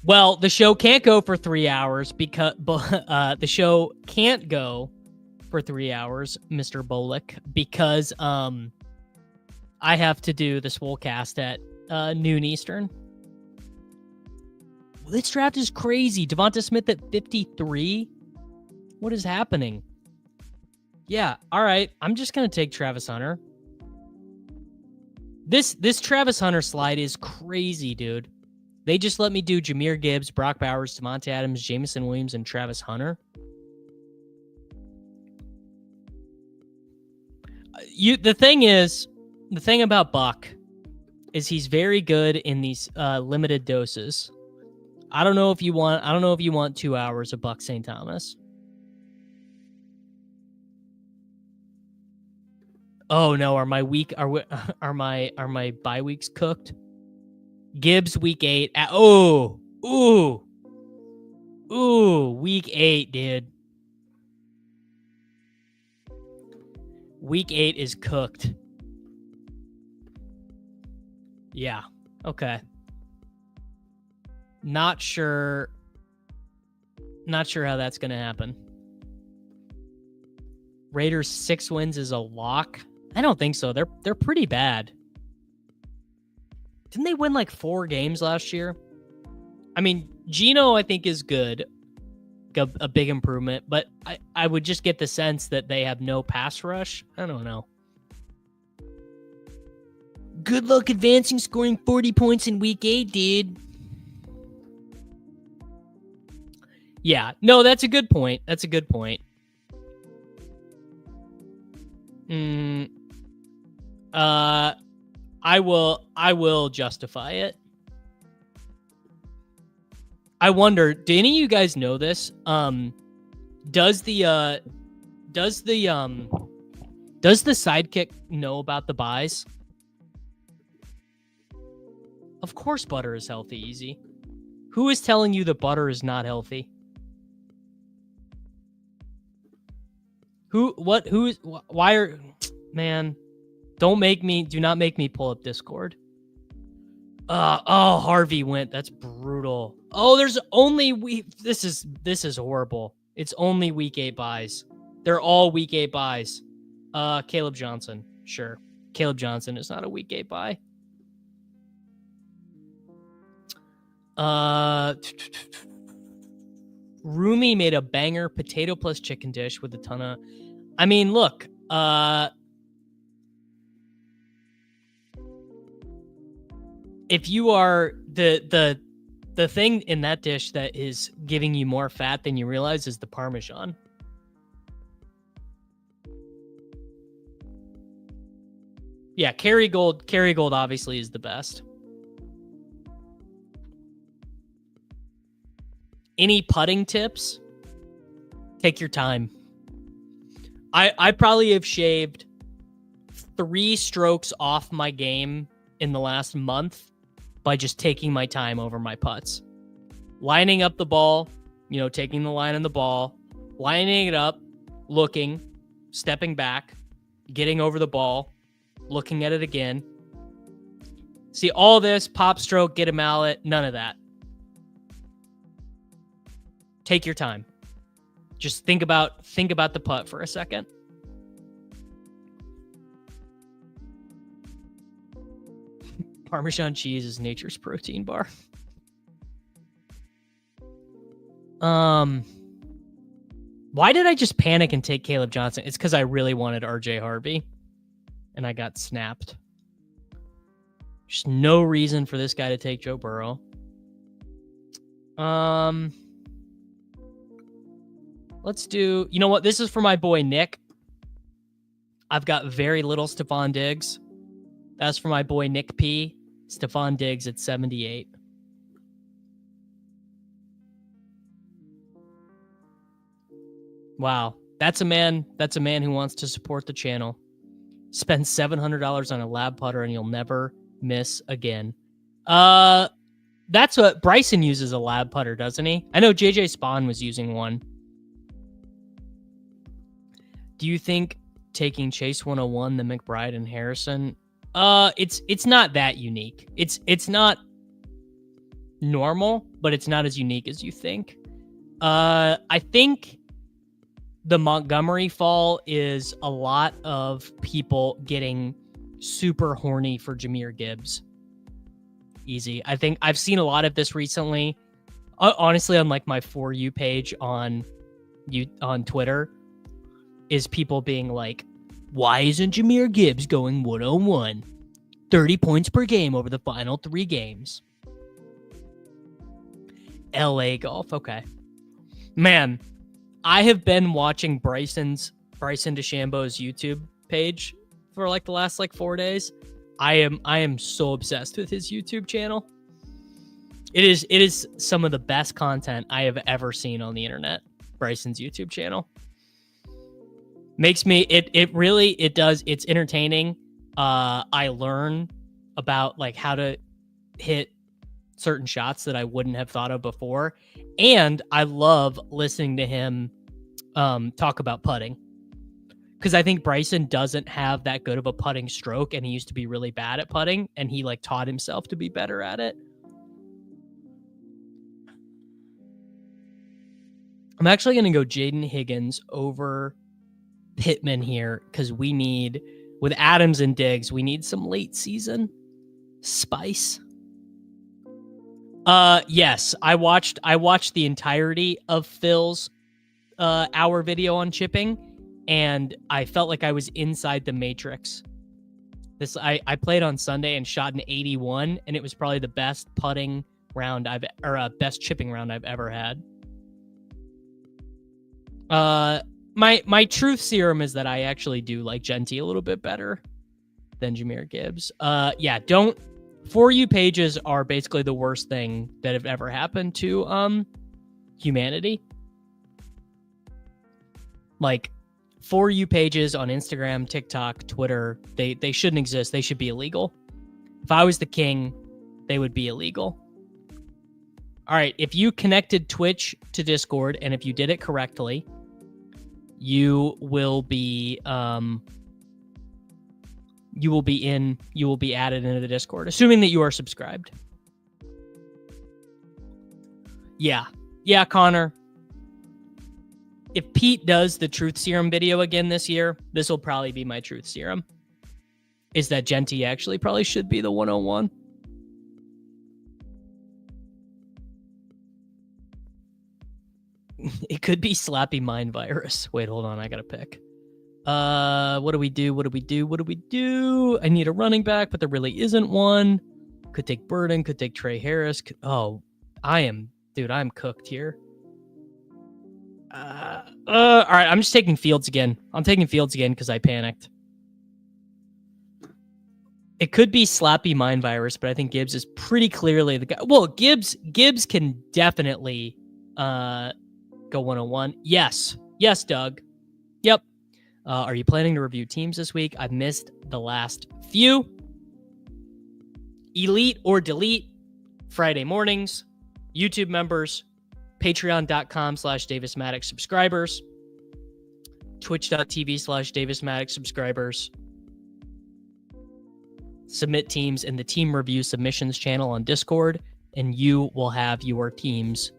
S1: Well, the show can't go for 3 hours because the show can't go for 3 hours, Mr. Bullock, because I have to do the Swolecast at noon Eastern. This draft is crazy. Devonta Smith at 53. What is happening? Yeah, all right. I'm just gonna take Travis Hunter. This Travis Hunter slide is crazy, dude. They just let me do Jahmyr Gibbs, Brock Bowers, Devontae Adams, Jameson Williams, and Travis Hunter. The thing about Buck is he's very good in these limited doses. I don't know if you want 2 hours of Buck St. Thomas. Oh no, are my bye weeks cooked? Gibbs week 8. Week 8, dude. Week 8 is cooked. Yeah. Okay. Not sure how that's going to happen. Raiders 6 wins is a lock? I don't think so. They're pretty bad. Didn't they win like 4 games last year? I mean, Geno I think is good. A big improvement, but I would just get the sense that they have no pass rush. I don't know. Good luck advancing, scoring 40 points in week 8, dude. Yeah, no, that's a good point. I will justify it. I wonder, do any of you guys know this? Does the sidekick know about the buys? Of course butter is healthy, Easy. Who is telling you that butter is not healthy? Man, do not make me pull up Discord. Harvey went. That's brutal. Oh, this is horrible. It's only week 8 buys. They're all week 8 buys. Caleb Johnson. Sure. Caleb Johnson is not a week 8 buy. Roomy made a banger potato plus chicken dish with a ton of... I mean, look, if you are the thing in that dish that is giving you more fat than you realize is the Parmesan. Yeah, Kerrygold obviously is the best. Any putting tips? Take your time. I probably have shaved 3 strokes off my game in the last month by just taking my time over my putts. Lining up the ball, taking the line on the ball, lining it up, looking, stepping back, getting over the ball, looking at it again. See, all this, pop stroke, get a mallet, none of that. Take your time. Just think about the putt for a second. Parmesan cheese is nature's protein bar. Why did I just panic and take Caleb Johnson? It's because I really wanted RJ Harvey, and I got snapped. There's no reason for this guy to take Joe Burrow. Let's do... You know what? This is for my boy Nick. I've got very little Stephon Diggs. That's for my boy Nick P. Stephon Diggs at 78. Wow. That's a man who wants to support the channel. Spend $700 on a lab putter and you'll never miss again. That's what Bryson uses, a lab putter, doesn't he? I know JJ Spawn was using one. Do you think taking Chase 101, the McBride and Harrison? It's not that unique. It's not normal, but it's not as unique as you think. I think the Montgomery fall is a lot of people getting super horny for Jahmyr Gibbs. Easy. I think I've seen a lot of this recently. Honestly, on like my For You page on Twitter, is people being like, why isn't Jahmyr Gibbs going 101? 30 points per game over the final 3 games. LA golf. Okay. Man, I have been watching Bryson DeChambeau's YouTube page for like the last 4 days. I am so obsessed with his YouTube channel. It is some of the best content I have ever seen on the internet. Bryson's YouTube channel. Makes me it really it does. It's entertaining. I learn about like how to hit certain shots that I wouldn't have thought of before, and I love listening to him talk about putting, because I think Bryson doesn't have that good of a putting stroke, and he used to be really bad at putting, and he like taught himself to be better at it. I'm actually going to go Jaden Higgins over Pittman here, because we need, with Adams and Diggs, we need some late season spice. Yes, I watched the entirety of Phil's hour video on chipping, and I felt like I was inside the Matrix. I played on Sunday and shot an 81, and it was probably the best putting round best chipping round I've ever had. My truth serum is that I actually do like Genty a little bit better than Jahmyr Gibbs. Yeah, don't. For You pages are basically the worst thing that have ever happened to humanity. Like, For You pages on Instagram, TikTok, Twitter, they shouldn't exist. They should be illegal. If I was the king, they would be illegal. All right, if you connected Twitch to Discord, and if you did it correctly, you will be added into the Discord, assuming that you are subscribed. Yeah, Connor. If Pete does the truth serum video again this year, this will probably be my truth serum. Is that Genty actually probably should be the 101. It could be Slappy Mind Virus. Wait, hold on. I got to pick. What do we do? I need a running back, but there really isn't one. Could take Burden, could take Trey Harris. I'm cooked here. All right, I'm just taking Fields again. I'm taking Fields again because I panicked. It could be Slappy Mind Virus, but I think Gibbs is pretty clearly the guy. Well, Gibbs can definitely go 101. Yes, Doug. Yep. Are you planning to review teams this week? I've missed the last few. Elite or delete Friday mornings. YouTube members. Patreon.com/Davis Maddox subscribers. Twitch.tv/Davis Maddox subscribers. Submit teams in the team review submissions channel on Discord, and you will have your teams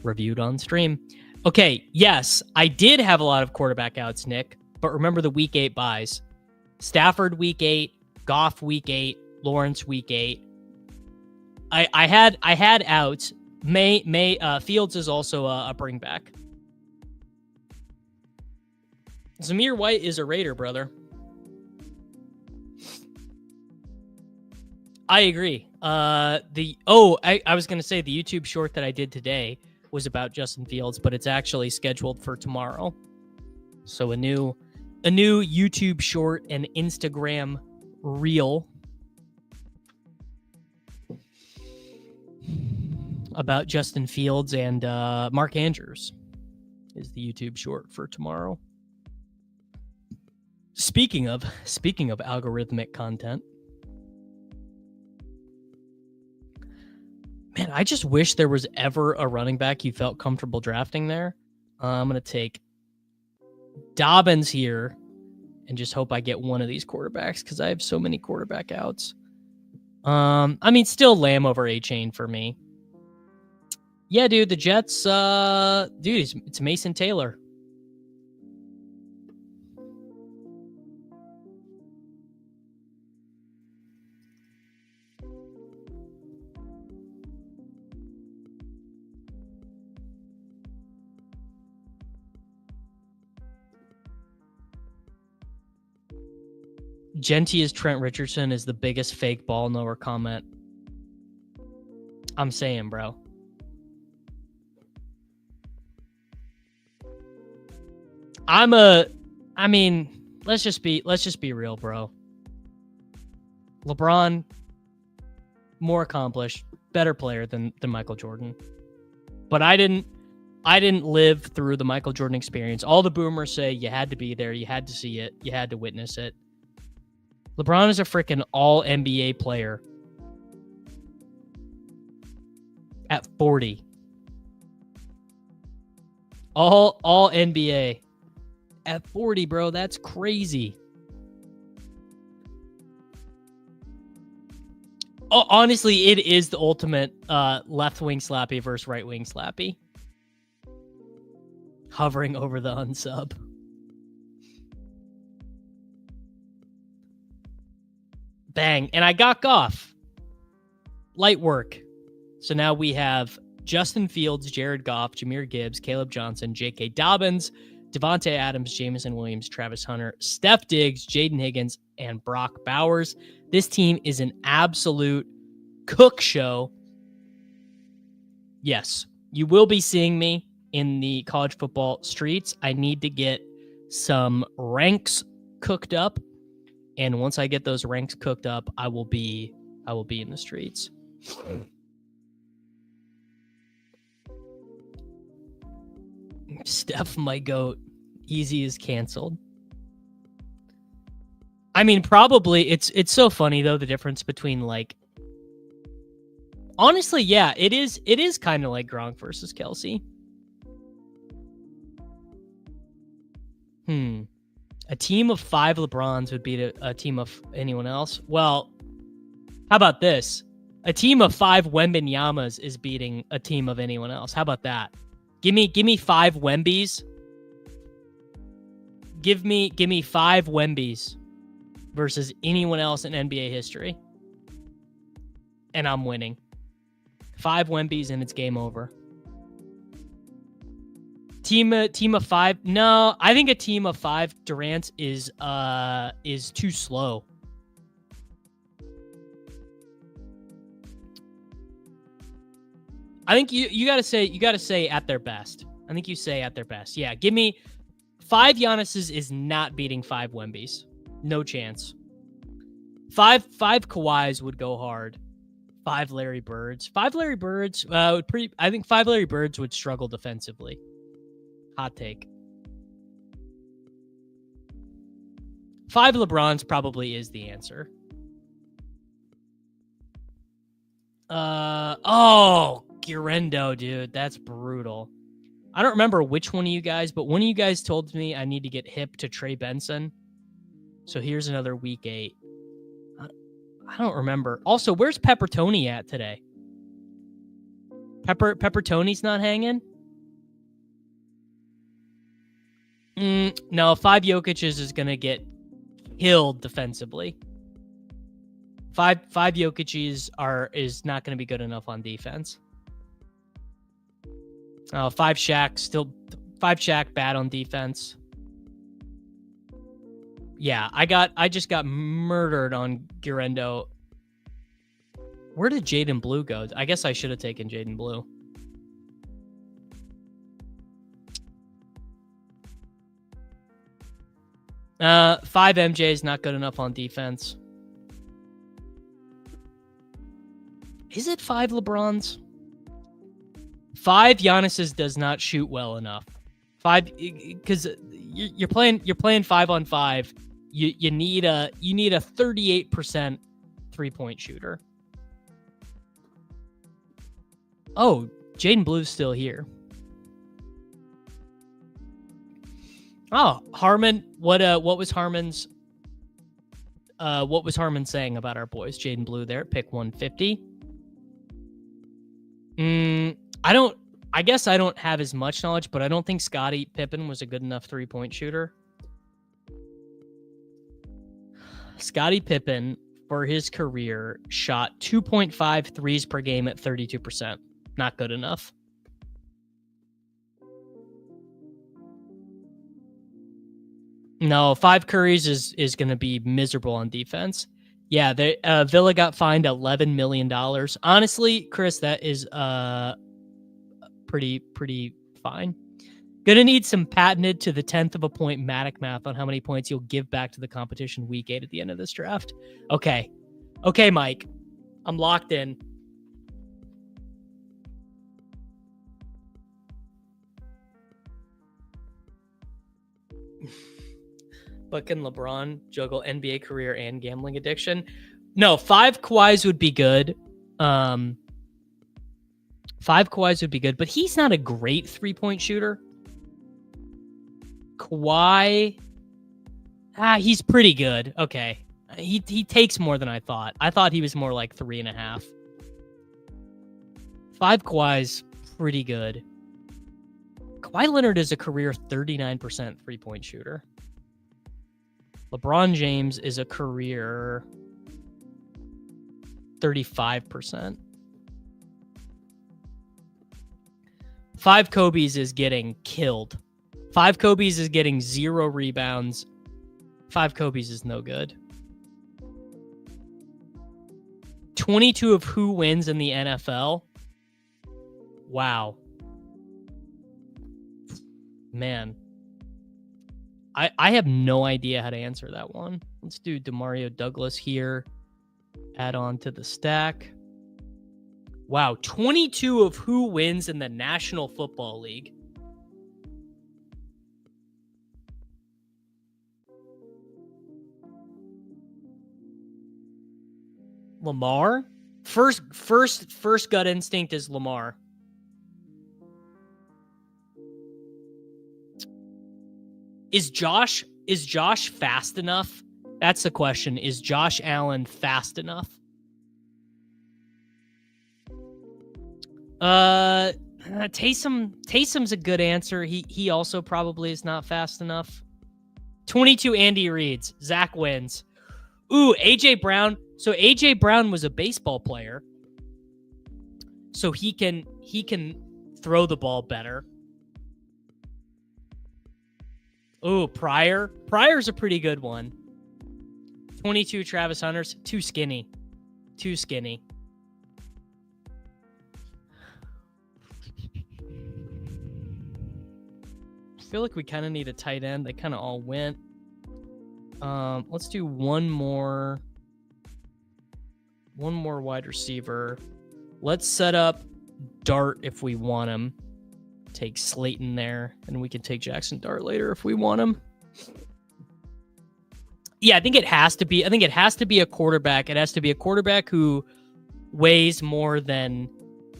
S1: reviewed on stream. Okay, yes, I did have a lot of quarterback outs, Nick, but remember the week 8 buys. Stafford week 8, Goff week 8, Lawrence week 8. I had outs. Fields is also a bring back. Zamir White is a Raider, brother. I agree. I was going to say the YouTube short that I did today was about Justin Fields, but it's actually scheduled for tomorrow. So a new YouTube short and Instagram reel about Justin Fields and Mark Andrews is the YouTube short for tomorrow. Speaking of algorithmic content, man, I just wish there was ever a running back you felt comfortable drafting there. I'm going to take Dobbins here and just hope I get one of these quarterbacks because I have so many quarterback outs. Still Lamb over A-Chain for me. Yeah, dude, the Jets, it's Mason Taylor. Genty as Trent Richardson is the biggest fake ball knower comment. I'm saying, bro. Let's just be real, bro. LeBron, more accomplished, better player than Michael Jordan. But I didn't I didn't live through the Michael Jordan experience. All the boomers say you had to be there, you had to see it, you had to witness it. LeBron is a freaking all NBA player at 40. All NBA at 40, bro. That's crazy. Oh, honestly, it is the ultimate left wing slappy versus right wing slappy. Hovering over the unsub. Bang. And I got Goff. Light work. So now we have Justin Fields, Jared Goff, Jahmyr Gibbs, Caleb Johnson, J.K. Dobbins, Devontae Adams, Jameson Williams, Travis Hunter, Steph Diggs, Jaden Higgins, and Brock Bowers. This team is an absolute cook show. Yes, you will be seeing me in the college football streets. I need to get some ranks cooked up. And once I get those ranks cooked up, I will be in the streets. Steph, my goat. Easy is canceled. I mean, probably it's so funny though, the difference between like, honestly, yeah, it is kind of like Gronk versus Kelsey. A team of 5 LeBrons would beat a team of anyone else. Well, how about this? A team of 5 Wembenyamas is beating a team of anyone else. How about that? Give me 5 Wembys. Give me 5 Wembys versus anyone else in NBA history. And I'm winning. 5 Wembys and it's game over. Team of 5. No, I think a team of 5 Durants is too slow. I think you gotta say at their best. I think you say at their best. Yeah, give me 5 Giannis's is not beating 5 Wembys. No chance. 5 Kawhis would go hard. 5 Larry Birds. 5 Larry Birds I think 5 Larry Birds would struggle defensively. Hot take. 5 LeBrons probably is the answer. Gurendo, dude. That's brutal. I don't remember which one of you guys, but one of you guys told me I need to get hip to Trey Benson. So here's another week 8. I don't remember. Also, where's Pepper Tony at today? Pepper Tony's not hanging? No, 5 Jokic's is going to get killed defensively. 5 Jokic's is not going to be good enough on defense. 5 Shaq bad on defense. Yeah, I just got murdered on Gurendo. Where did Jaden Blue go? I guess I should have taken Jaden Blue. Five MJ is not good enough on defense. Is it 5 LeBrons? 5 Giannis's does not shoot well enough. 5, because you're playing 5-on-5. You need a 38% 3-point shooter. Oh, Jaden Blue's still here. Oh, Harmon, what was Harmon saying about our boys? Jaden Blue there, pick 150. I guess I don't have as much knowledge, but I don't think Scottie Pippen was a good enough 3-point shooter. Scottie Pippen, for his career, shot 2.5 threes per game at 32%. Not good enough. No, 5 Currys is going to be miserable on defense. Yeah, Villa got fined $11 million. Honestly, Chris, that is pretty fine. Gonna need some patented to the 10th of a point Matic math on how many points you'll give back to the competition week 8 at the end of this draft. Okay, Mike, I'm locked in. But can LeBron juggle NBA career and gambling addiction? No, 5 Kawhis would be good. 5 Kawhis would be good, but he's not a great 3-point shooter. Kawhi, he's pretty good. Okay. He takes more than I thought. I thought he was more like 3.5. 5 Kawhi's pretty good. Kawhi Leonard is a career 39% 3-point shooter. LeBron James is a career 35%. 5 Kobe's is getting killed. 5 Kobe's is getting 0 rebounds. 5 Kobe's is no good. 22 of who wins in the NFL? Wow. Man. I have no idea how to answer that one. Let's do DeMario Douglas here. Add on to the stack. Wow, 22 of who wins in the National Football League. Lamar? First gut instinct is Lamar. Is Josh fast enough? That's the question. Is Josh Allen fast enough? Taysom's a good answer. He also probably is not fast enough. 22 Andy Reid's. Zach wins. Ooh, AJ Brown. So AJ Brown was a baseball player. So he can throw the ball better. Ooh, Pryor. Pryor's a pretty good one. 22 Travis Hunters. Too skinny. Too skinny. I feel like we kind of need a tight end. They kind of all went. Let's do one more wide receiver. Let's set up Dart if we want him. Take Slayton there, and we can take Jackson Dart later if we want him. Yeah, I think it has to be a quarterback. It has to be a quarterback who weighs more than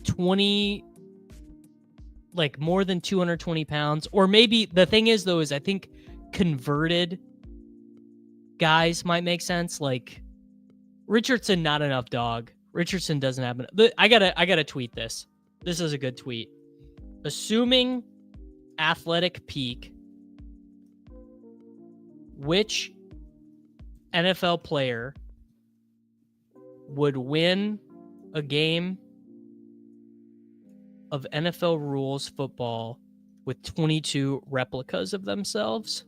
S1: 220 pounds. Or maybe the thing is, though, is I think converted guys might make sense. Like Richardson, not enough dog. Richardson doesn't have I gotta tweet this. This is a good tweet. Assuming athletic peak, which NFL player would win a game of NFL rules football with 22 replicas of themselves?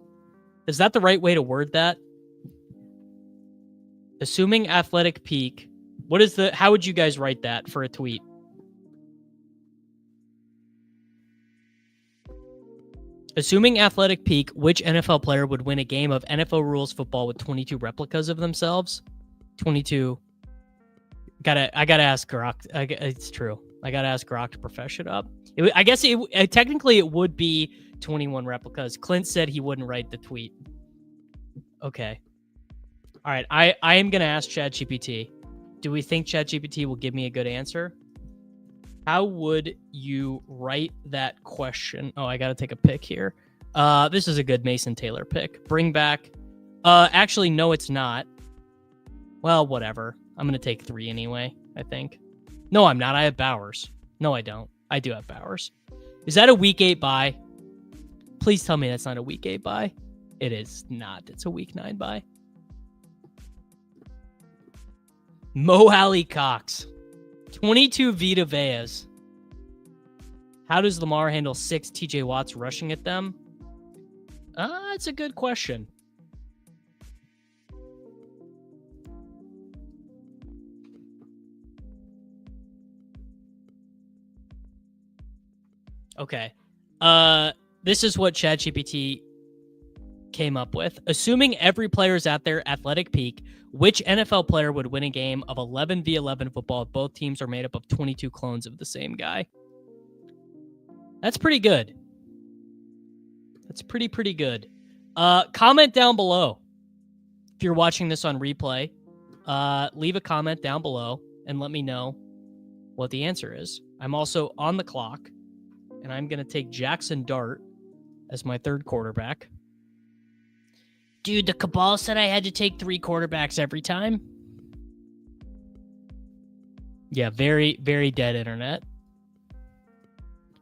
S1: Is that the right way to word that? Assuming athletic peak, how would you guys write that for a tweet? Assuming athletic peak, which NFL player would win a game of NFL rules football with 22 replicas of themselves? 22. I gotta ask Grok. It's true. I gotta ask Grok to profess it up. I guess technically it would be 21 replicas. Clint said he wouldn't write the tweet. Okay. All right. I am gonna ask ChatGPT. Do we think ChatGPT will give me a good answer? How would you write that question? Oh, I got to take a pick here. This is a good Mason Taylor pick. Bring back. Actually, no, it's not. Well, whatever. I'm going to take 3 anyway, I think. No, I'm not. I have Bowers. No, I don't. I do have Bowers. Is that a week 8 bye? Please tell me that's not a week 8 bye. It is not. It's a week 9 bye. Mo Alley Cox. 22 Vita Veas. How does Lamar handle 6 TJ Watts rushing at them? It's a good question. Okay. This is what ChatGPT came up with. Assuming every player is at their athletic peak, which NFL player would win a game of 11v11 football if both teams are made up of 22 clones of the same guy? That's pretty good. That's pretty good. Comment down below. If you're watching this on replay, leave a comment down below and let me know what the answer is. I'm also on the clock, and I'm going to take Jackson Dart as my third quarterback. Dude, the Cabal said I had to take 3 quarterbacks every time. Yeah, very, very dead internet.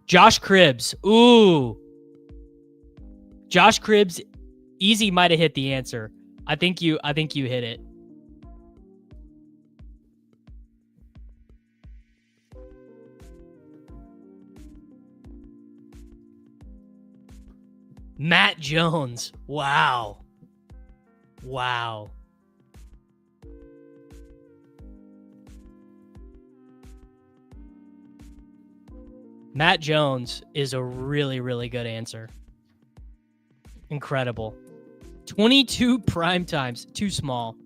S1: Josh Cribbs. Ooh. Josh Cribbs, easy might have hit the answer. I think you hit it. Matt Jones. Wow. Wow. Matt Jones is a really, really good answer. Incredible. 22 prime times. Too small.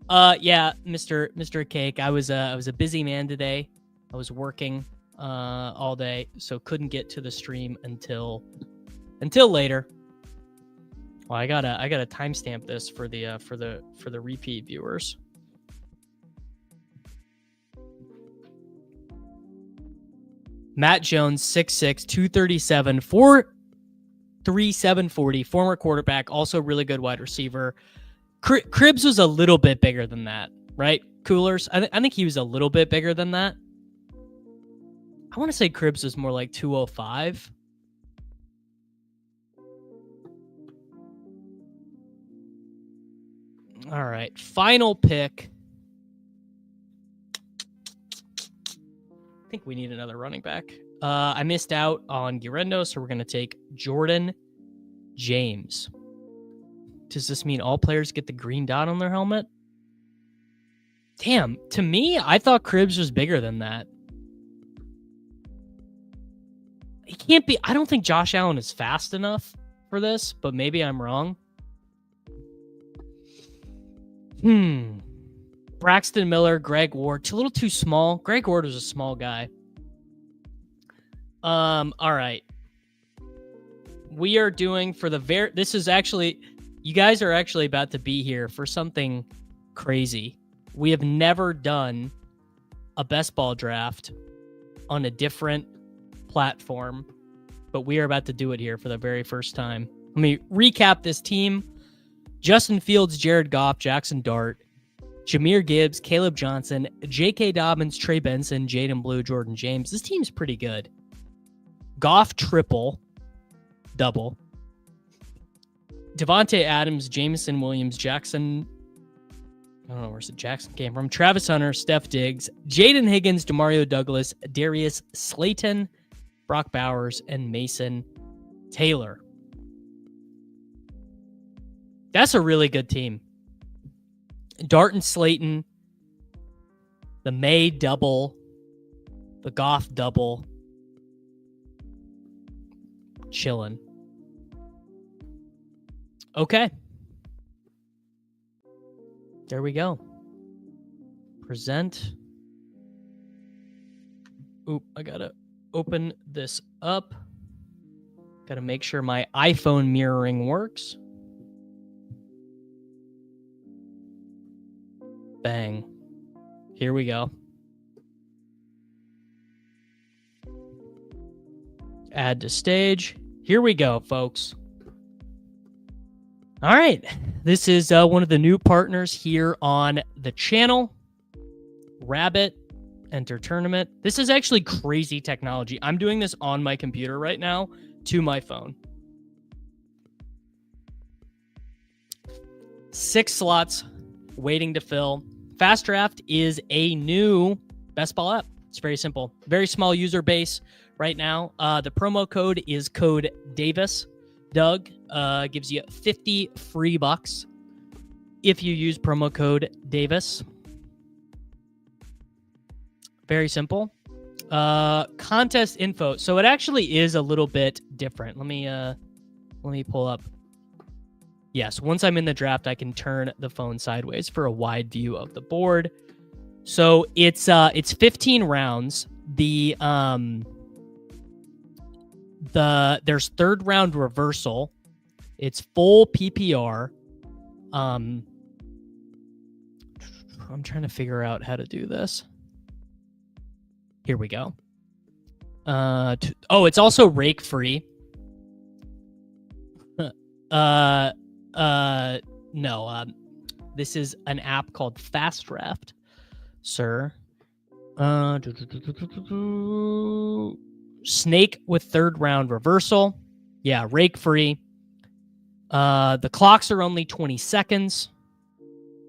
S1: Yeah, Mr. Cake. I was a busy man today. I was working all day, so couldn't get to the stream until later. Well, I gotta timestamp this for the repeat viewers. Matt Jones, 6'6", 237, 4'3", 740, former quarterback, also really good wide receiver. Cribbs was a little bit bigger than that, right? Coolers, I think he was a little bit bigger than that. I want to say Cribbs was more like 205. All right, final pick. I think we need another running back. I missed out on Guerrero, so we're going to take Jordan James. Does this mean all players get the green dot on their helmet? Damn, to me, I thought Cribbs was bigger than that. He can't be. I don't think Josh Allen is fast enough for this, but maybe I'm wrong. Braxton Miller, Greg Ward, a little too small. Greg Ward was a small guy. All right. We are doing for the this is actually, you guys are actually about to be here for something crazy. We have never done a best ball draft on a different platform, but we are about to do it here for the very first time. Let me recap this team. Justin Fields, Jared Goff, Jackson Dart, Jahmyr Gibbs, Caleb Johnson, J.K. Dobbins, Trey Benson, Jaden Blue, Jordan James. This team's pretty good. Goff triple, double. Devontae Adams, Jameson Williams, Jackson. I don't know where's the Jackson came from. Travis Hunter, Steph Diggs, Jaden Higgins, Demario Douglas, Darius Slayton, Brock Bowers, and Mason Taylor. That's a really good team. Dart and Slayton, the May double, the Goff double. Chilling. Okay. There we go. Present. Oop, I gotta open this up. Gotta make sure my iPhone mirroring works. Bang. Here we go. Add to stage. Here we go, folks. All right. This is one of the new partners here on the channel. Rabbit Enter Tournament. This is actually crazy technology. I'm doing this on my computer right now to my phone. 6 slots waiting to fill. Fast Draft is a new best ball app. It's very simple. Very small user base right now. The promo code is code Davis. Doug gives you 50 free bucks if you use promo code Davis. Very simple. Contest info. So it actually is a little bit different. Let me pull up. Yes, once I'm in the draft, I can turn the phone sideways for a wide view of the board. So it's 15 rounds. There's third round reversal. It's full PPR. I'm trying to figure out how to do this. Here we go. It's also rake free. No. This is an app called Fast Draft, sir. Snake with third round reversal. Yeah, rake free. The clocks are only 20 seconds.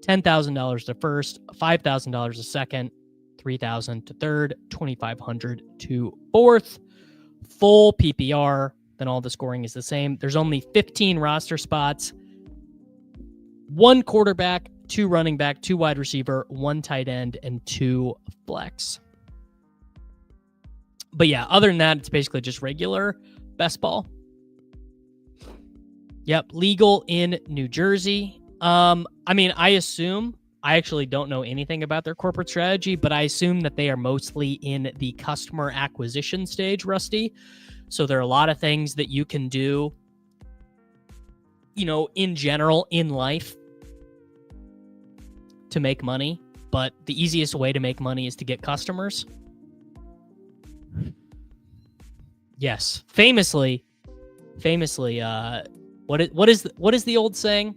S1: $10,000 to first, $5,000 to second, $3,000 to third, $2,500 to fourth. Full PPR. Then all the scoring is the same. There's only 15 roster spots. 1 quarterback, 2 running back, 2 wide receiver, 1 tight end, and 2 flex. But yeah, other than that, it's basically just regular best ball. Yep, legal in New Jersey. I actually don't know anything about their corporate strategy, but I assume that they are mostly in the customer acquisition stage, Rusty. So there are a lot of things that you can do, in general in life to make money, but the easiest way to make money is to get customers. Yes, famously, what is the old saying?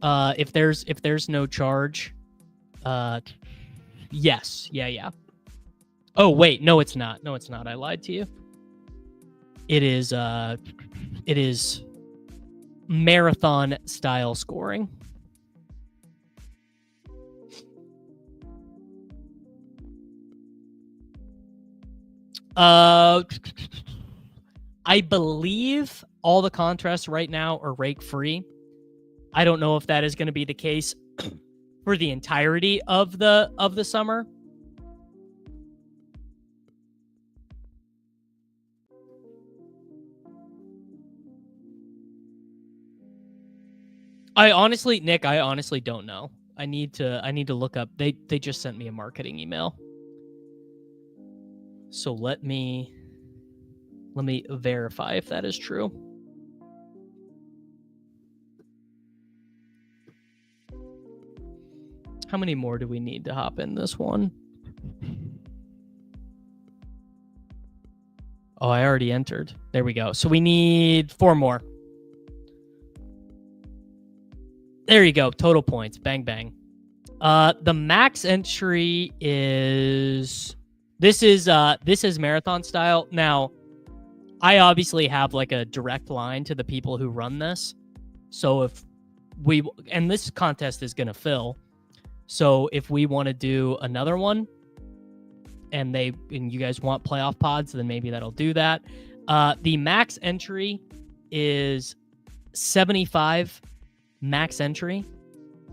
S1: If there's no charge, yes, yeah. Oh wait, no, it's not. I lied to you. It is marathon style scoring. I believe all the contrasts right now are rake free. I don't know if that is going to be the case for the entirety of the summer. Nick, I honestly don't know. I need to look up. They just sent me a marketing email. So let me verify if that is true. How many more do we need to hop in this one? Oh, I already entered. There we go. So we need 4 more. There you go. Total points. Bang, bang. The max entry is... This is marathon style. Now, I obviously have like a direct line to the people who run this. So and this contest is going to fill. So if we want to do another one and you guys want playoff pods, then maybe that'll do that. The max entry is 75 max entry.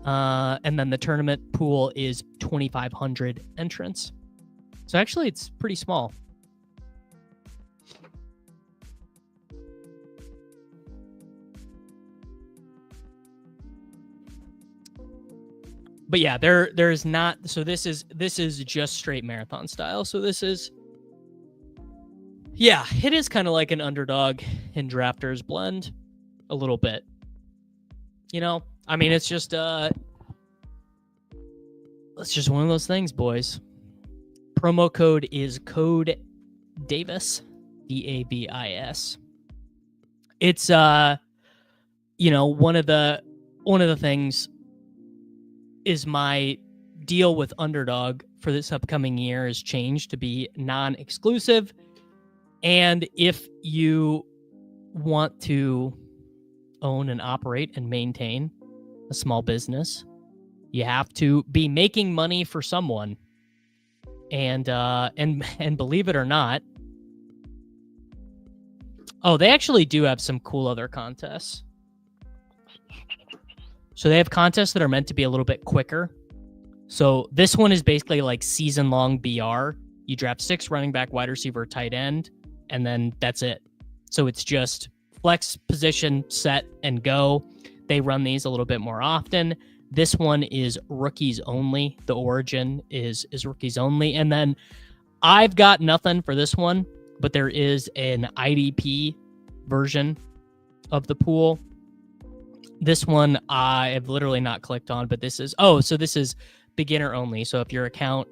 S1: And then the tournament pool is 2,500 entrants. So actually, it's pretty small. But yeah, there's not. So this is just straight marathon style. So this is, yeah, it is kind of like an underdog and drafters blend, a little bit. It's just one of those things, boys. Promo code is code Davis, DABIS. It's one of the things is my deal with Underdog for this upcoming year has changed to be non-exclusive. And if you want to own and operate and maintain a small business, you have to be making money for someone. And believe it or not, they actually do have some cool other contests. So they have contests that are meant to be a little bit quicker. So this one is basically like season-long BR. You draft 6 running back, wide receiver, tight end, and then that's it. So it's just flex position, set, and go. They run these a little bit more often. This one is rookies only. The origin is rookies only. And then I've got nothing for this one, but there is an IDP version of the pool This one I have literally not clicked on, but this is beginner only. So if your account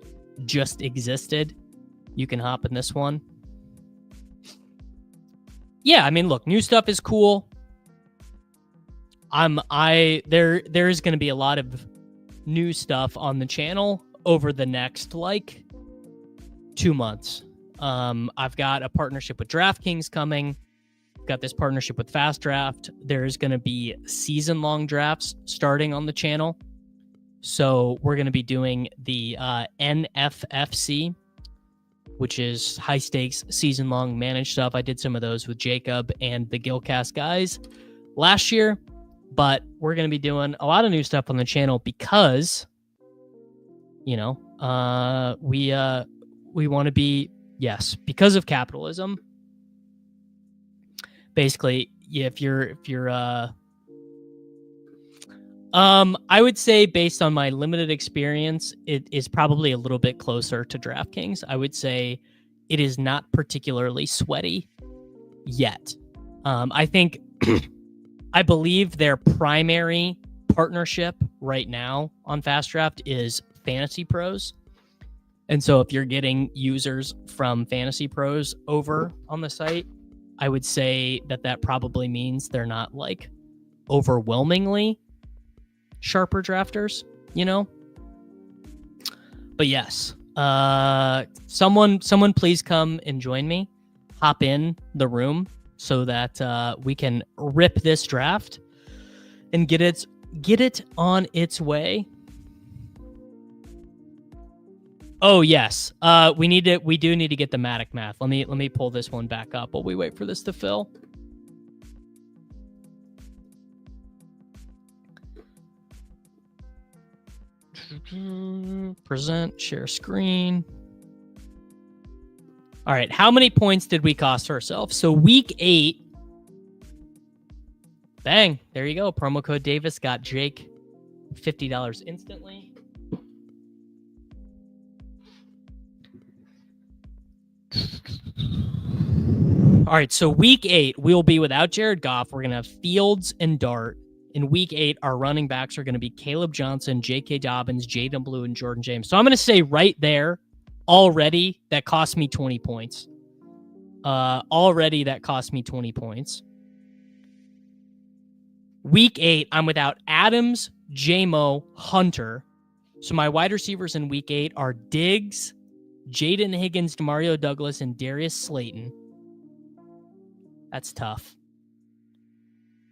S1: just existed, you can hop in this one. Yeah, I mean, look, new stuff is cool. There's going to be a lot of new stuff on the channel over the next 2 months. I've got a partnership with DraftKings coming. Got this partnership with Fast Draft. There's going to be season-long drafts starting on the channel. So we're going to be doing the NFFC, which is high-stakes, season-long managed stuff. I did some of those with Jacob and the Gilcast guys last year. But we're going to be doing a lot of new stuff on the channel because, we want to be, yes, because of capitalism. Basically, if you're I would say based on my limited experience, it is probably a little bit closer to DraftKings. I would say it is not particularly sweaty yet. I think I believe their primary partnership right now on Fast Draft is Fantasy Pros. And so if you're getting users from Fantasy Pros over on the site, I would say that probably means they're not overwhelmingly sharper drafters, But yes, someone please come and join me. Hop in the room so that we can rip this draft and get it on its way. Oh yes, we do need to get the Matic math. Let me pull this one back up while we wait for this to fill. Present, share screen. All right, how many points did we cost ourselves? So week 8, bang, there you go. Promo code Davis got Jake $50 instantly. All right, so week 8, we'll be without Jared Goff. We're going to have Fields and Dart. In week 8, our running backs are going to be Caleb Johnson, J.K. Dobbins, Jaden Blue, and Jordan James. So I'm going to say right there, already, that cost me 20 points. Week 8, I'm without Adams, J-Mo, Hunter. So my wide receivers in week 8 are Diggs, Jaden Higgins, Demario Douglas, and Darius Slayton. That's tough.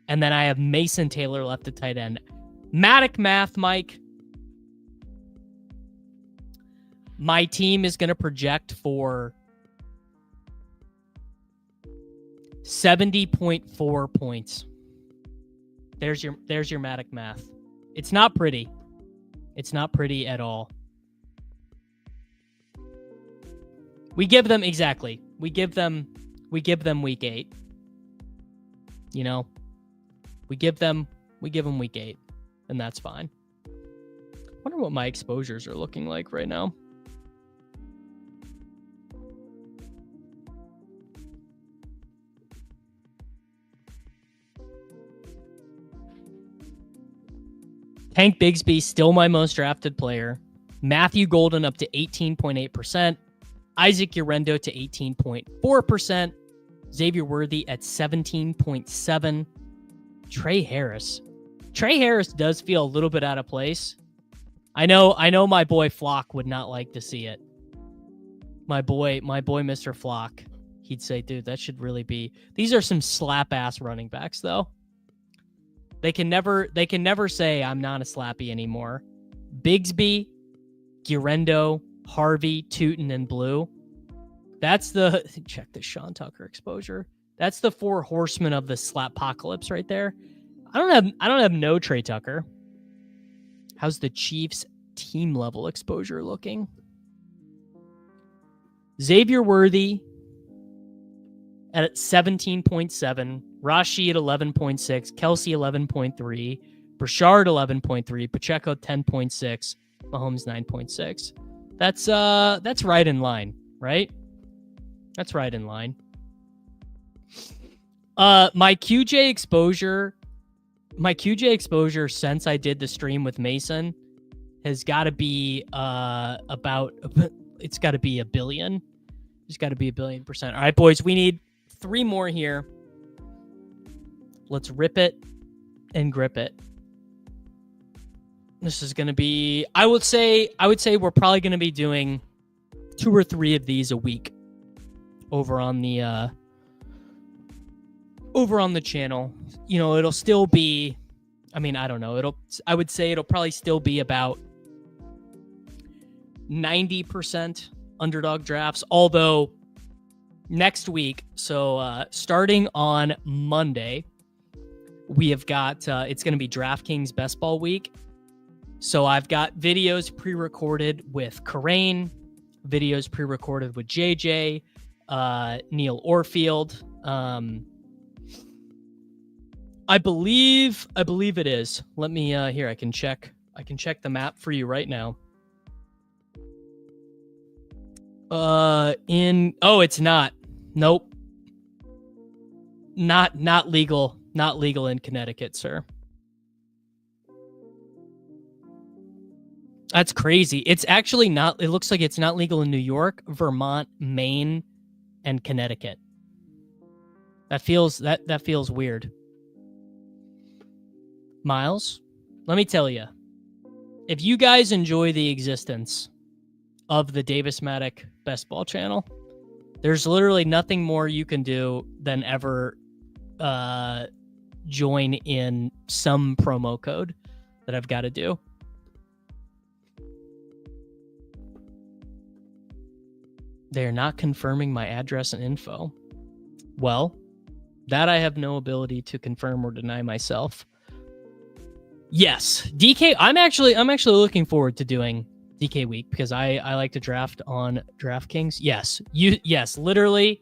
S1: And then I have Mason Taylor left at tight end. Matic math, Mike. My team is going to project for 70.4 points. There's your Matic math. It's not pretty. It's not pretty at all. We give them We give them week 8. We give them week 8, and that's fine. Wonder what my exposures are looking like right now. Tank Bigsby, still my most drafted player. Matthew Golden up to 18.8%. Isaac Urendo to 18.4%. Xavier Worthy at 17.7%. Trey Harris. Trey Harris does feel a little bit out of place. I know my boy Flock would not like to see it. My boy Mr. Flock. He'd say, dude, that should really be. These are some slap ass running backs, though. They can never say I'm not a slappy anymore. Bigsby, Urendo, Harvey, Tootin, and Blue. That's the check the Sean Tucker exposure. That's the 4 horsemen of the slappocalypse right there. I don't have no Trey Tucker. How's the Chiefs team level exposure looking? Xavier Worthy at 17.7, Rashi at 11.6, Kelsey 11.3, Brashard 11.3, Pacheco 10.6, Mahomes 9.6. That's right in line, right? That's right in line. My QJ exposure my QJ exposure since I did the stream with Mason has got to be it's got to be 1 billion. It's got to be 1 billion%. All right, boys, we need 3 more here. Let's rip it and grip it. This is going to be, I would say we're probably going to be doing 2 or 3 of these a week over on the channel. You know, it'll still be, I mean, I don't know. I would say it'll probably still be about 90% underdog drafts, although next week, so starting on Monday, we have got, it's going to be DraftKings Best Ball Week. So I've got videos pre-recorded with Karain, videos pre-recorded with JJ, Neil Orfield. I believe it is. Let me here. I can check the map for you right now. It's not. Nope. Not legal. Not legal in Connecticut, sir. That's crazy. It's actually not. It looks like it's not legal in New York, Vermont, Maine, and Connecticut. That feels weird. Miles, let me tell you, if you guys enjoy the existence of the Davis Maddock Best Ball channel, there's literally nothing more you can do than ever join in some promo code that I've got to do. They're not confirming my address and info. Well, that I have no ability to confirm or deny myself. Yes, DK. I'm actually looking forward to doing DK week because I like to draft on DraftKings. Yes, literally.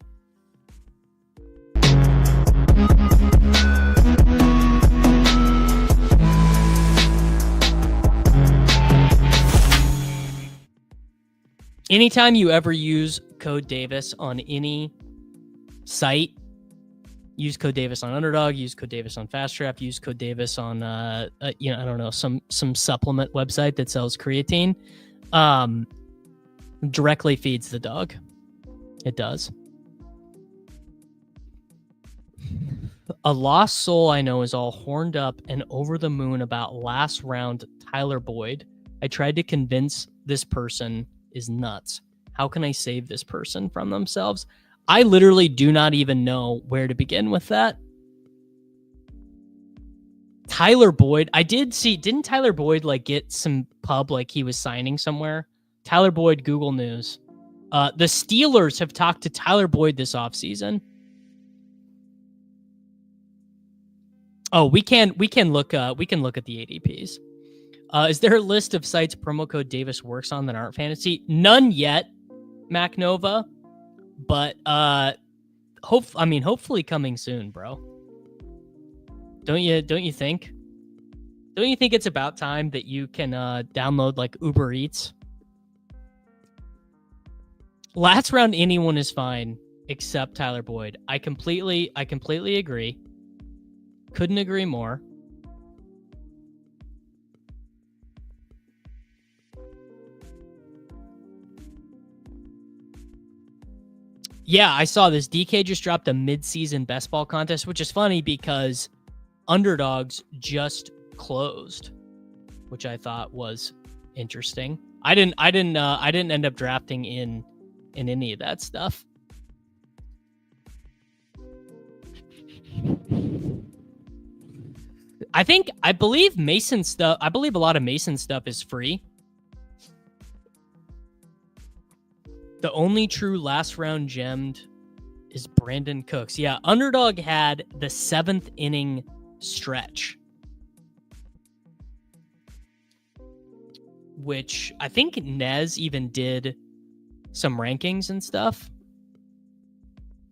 S1: Anytime you ever use code Davis on any site, use code Davis on Underdog, use code Davis on Fast Draft, use code Davis on I don't know, some supplement website that sells creatine. Directly feeds the dog. It does. A lost soul I know is all horned up and over the moon about last round Tyler Boyd. I tried to convince this person is nuts. How can I save this person from themselves? I literally do not even know where to begin with that. Tyler Boyd, I did see, didn't Tyler Boyd like get some pub like he was signing somewhere? Tyler Boyd, Google News. The Steelers have talked to Tyler Boyd this offseason. Oh, we can look at the ADPs. Is there a list of sites promo code Davis works on that aren't fantasy? None yet, MacNova. But hopefully coming soon, bro. Don't you think? Don't you think it's about time that you can download like Uber Eats? Last round anyone is fine except Tyler Boyd. I completely agree. Couldn't agree more. Yeah, I saw this. DK just dropped a mid-season best ball contest, which is funny because Underdogs just closed, which I thought was interesting. I didn't end up drafting in any of that stuff. I believe Mason stuff. I believe a lot of Mason stuff is free. The only true last round gemmed is Brandon Cooks. Yeah, Underdog had the 7th inning stretch, which I think Nez even did some rankings and stuff.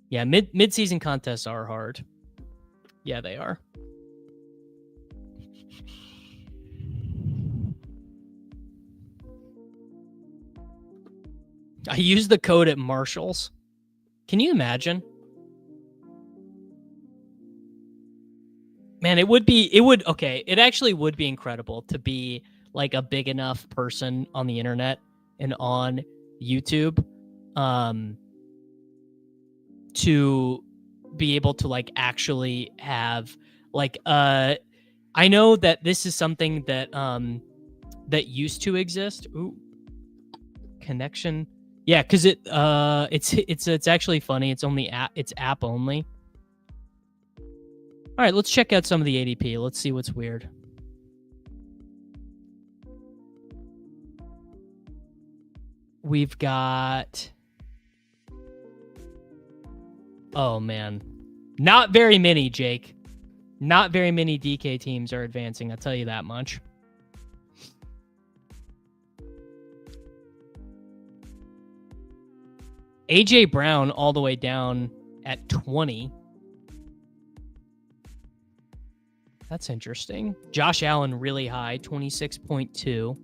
S1: Yeah, mid-season contests are hard. Yeah, they are. I used the code at Marshall's. Can you imagine? Man, it actually would be incredible to be like a big enough person on the internet and on YouTube, to be able to like actually have like, I know that this is something that, that used to exist. Ooh, connection. Yeah, because it's actually funny. It's app only. All right, let's check out some of the ADP. Let's see what's weird. We've got... Oh, man. Not very many, Jake. Not very many DK teams are advancing, I'll tell you that much. AJ Brown all the way down at 20. That's interesting. Josh Allen really high, 26.2.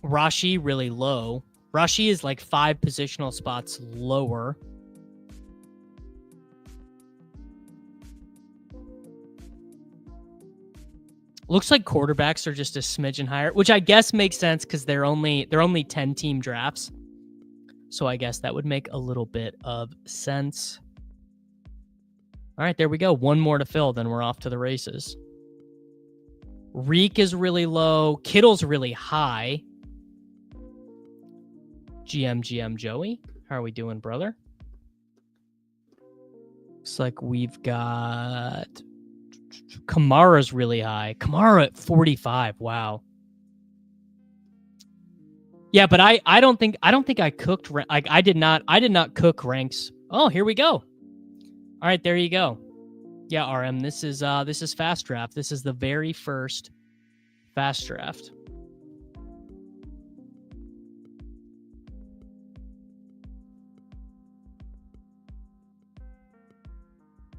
S1: Rashi really low. Rashi is like 5 positional spots lower. Looks like quarterbacks are just a smidgen higher, which I guess makes sense because they're only 10 team drafts. So I guess that would make a little bit of sense. All right, there we go. One more to fill, then we're off to the races. Reek is really low. Kittle's really high. GM Joey. How are we doing, brother? Looks like we've got... Kamara's really high. Kamara at 45. Wow. Yeah, but I don't think I cooked, like I did not cook ranks. Oh, here we go. All right, there you go. Yeah, RM, this is fast draft. This is the very first fast draft.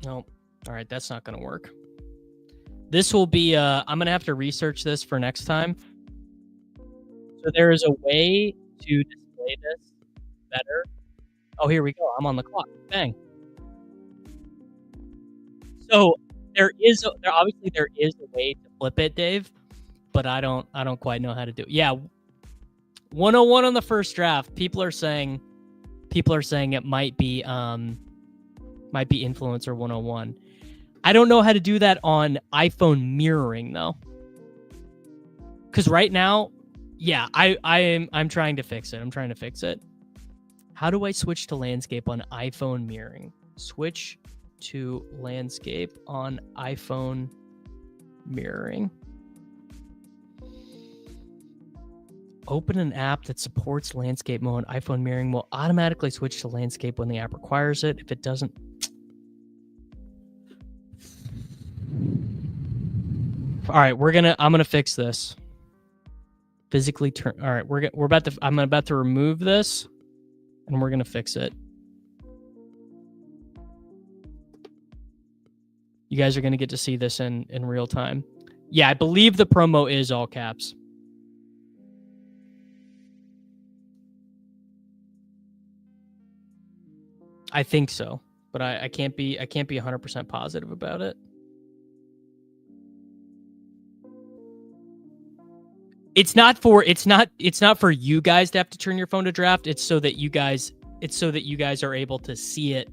S1: No. All right, that's not going to work. This will be I'm going to have to research this for next time. So there is a way to display this better. Oh, here we go. I'm on the clock. Bang. So there is a way to flip it, Dave, but I don't quite know how to do it. Yeah, 101 on the first draft. People are saying it might be influencer 101. I don't know how to do that on iPhone mirroring though, because right now, yeah, I'm trying to fix it. I'm trying to fix it. How do I switch to landscape on iPhone mirroring? Switch to landscape on iPhone mirroring. Open an app that supports landscape mode. iPhone mirroring will automatically switch to landscape when the app requires it. If it doesn't... All right, I'm gonna fix this. Physically turn. All right, I'm about to remove this, and we're gonna fix it. You guys are gonna get to see this in real time. Yeah, I believe the promo is all caps. I think so, but I can't be 100% positive about it. It's not for you guys to have to turn your phone to draft. It's so that you guys are able to see it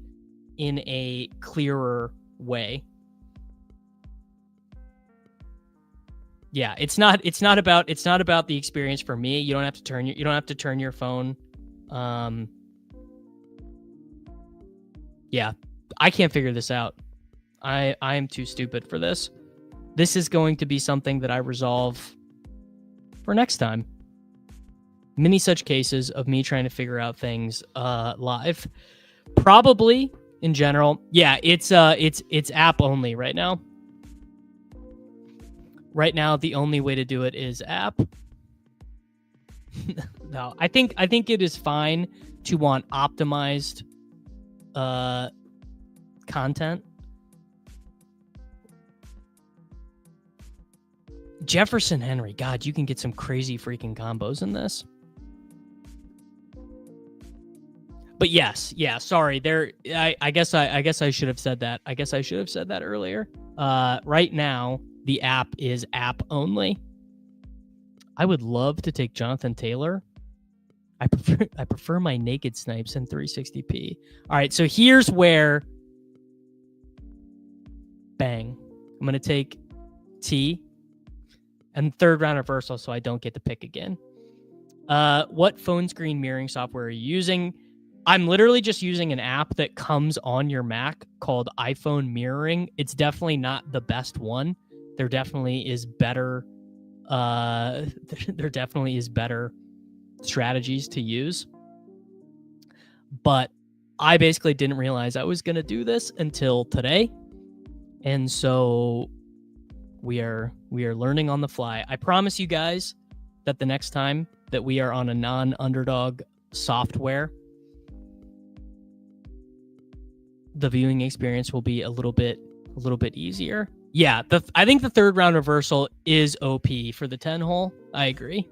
S1: in a clearer way. Yeah, it's not about the experience for me. You don't have to turn your phone. Yeah, I can't figure this out. I am too stupid for this. This is going to be something that I resolve for next time. Many such cases of me trying to figure out things live. Probably in general. Yeah, it's app only right now. Right now, the only way to do it is app. No, I think it is fine to want optimized content. Jefferson Henry, God, you can get some crazy freaking combos in this. But yes, yeah, sorry. I guess I should have said that. I guess I should have said that earlier. Right now, the app is app only. I would love to take Jonathan Taylor. I prefer my naked snipes in 360p. All right, so here's where bang. I'm going to take T and third round reversal so I don't get to pick again. What phone screen mirroring software are you using? I'm literally just using an app that comes on your Mac called iPhone Mirroring. It's definitely not the best one. There definitely is better strategies to use. But I basically didn't realize I was going to do this until today. And so we are learning on the fly. I promise you guys that the next time that we are on a non-Underdog software, the viewing experience will be a little bit easier. Yeah, I think the third round reversal is OP for the 10 hole. I agree.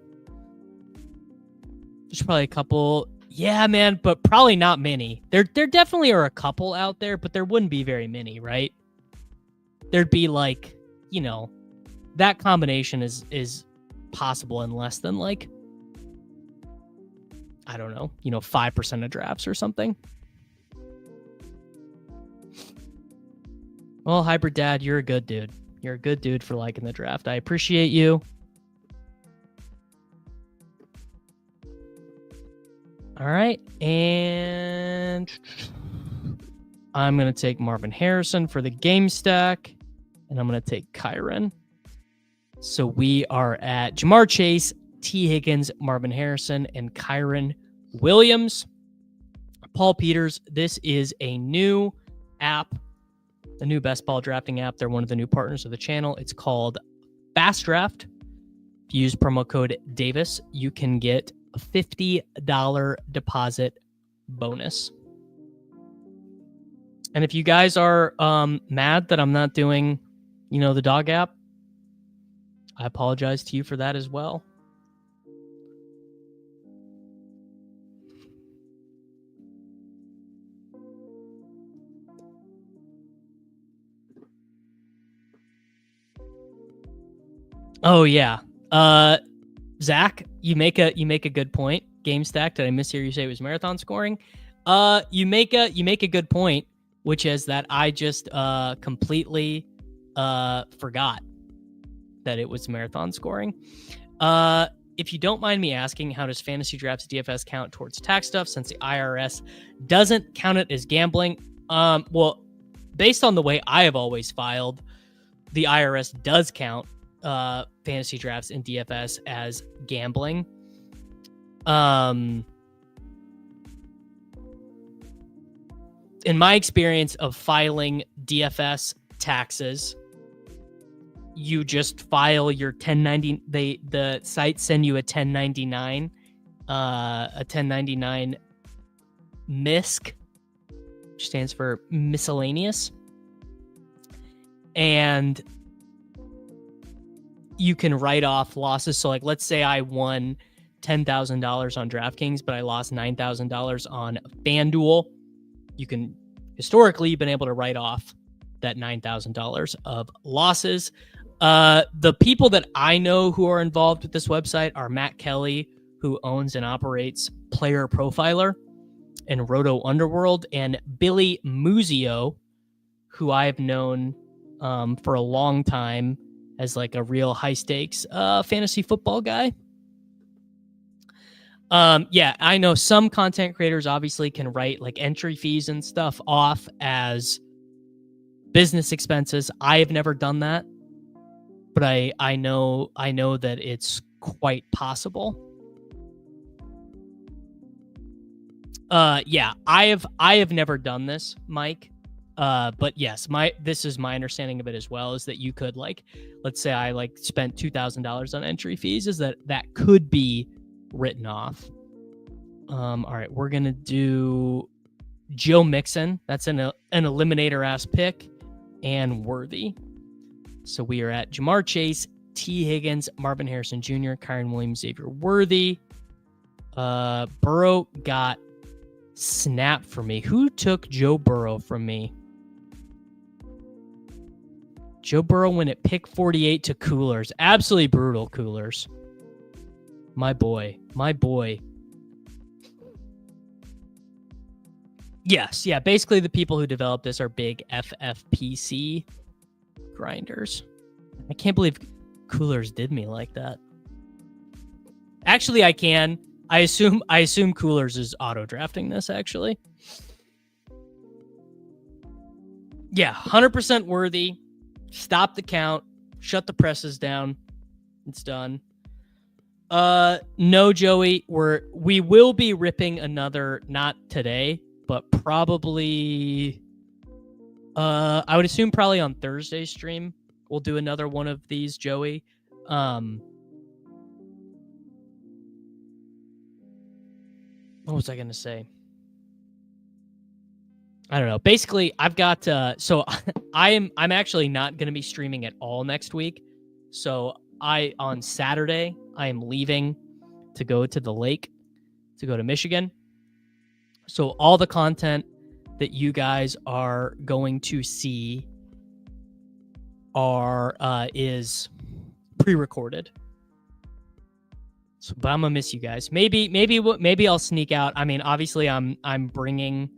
S1: There's probably a couple. Yeah, man, but probably not many. There definitely are a couple out there, but there wouldn't be very many, right? There'd be like, you know, that combination is possible in less than like, I don't know, 5% of drafts or something. Well, Hybrid Dad, you're a good dude. You're a good dude for liking the draft. I appreciate you. All right, and I'm going to take Marvin Harrison for the game stack, and I'm going to take Kyron. So we are at Jamar Chase, T. Higgins, Marvin Harrison, and Kyron Williams. Paul Peters, this is a new app, a new best ball drafting app. They're one of the new partners of the channel. It's called Fast Draft. If you use promo code Davis, you can get a $50 deposit bonus. And if you guys are mad that I'm not doing, the dog app, I apologize to you for that as well. Oh yeah. Zach, you make a good point. Game stack. Did I mishear you say it was marathon scoring? You make a good point, which is that I just completely forgot that it was marathon scoring. If you don't mind me asking, how does Fantasy Drafts DFS count towards tax stuff since the IRS doesn't count it as gambling? Well, based on the way I have always filed, the IRS does count Fantasy Drafts and DFS as gambling. In my experience of filing DFS taxes, you just file your 1090. The site send you a 1099, MISC, which stands for miscellaneous, and you can write off losses. So, like, let's say I won $10,000 on DraftKings, but I lost $9,000 on FanDuel. You've been able to write off that $9,000 of losses. The people that I know who are involved with this website are Matt Kelly, who owns and operates Player Profiler and Roto Underworld, and Billy Muzio, who I have known for a long time as like a real high stakes fantasy football guy. Yeah, I know some content creators obviously can write like entry fees and stuff off as business expenses. I have never done that, but I know that it's quite possible. Yeah, I have never done this, Mike. But yes, this is my understanding of it as well, is that you could, like, let's say I like spent $2,000 on entry fees, is that could be written off. All right, we're gonna do Joe Mixon. That's an eliminator ass pick, and Worthy. So we are at Jamar Chase, T. Higgins, Marvin Harrison Jr., Kyron Williams, Xavier Worthy. Burrow got Snap for me. Who took Joe Burrow from me? Joe Burrow went at pick 48 to Coolers. Absolutely brutal, Coolers. My boy. Yes, yeah. Basically, the people who developed this are big FFPC grinders. I can't believe Coolers did me like that. Actually, I can. I assume Coolers is auto drafting this. Actually, yeah, 100% worthy. Stop the count. Shut the presses down. It's done. No, Joey. We will be ripping another, not today, but probably. I would assume probably on Thursday's stream we'll do another one of these, Joey. What was I gonna say? I don't know. Basically, I've got so I'm actually not going to be streaming at all next week. So on Saturday, I am leaving to go to the lake, to go to Michigan. So all the content that you guys are going to see is pre-recorded. So, but I'm gonna miss you guys. Maybe I'll sneak out. I mean, obviously, I'm bringing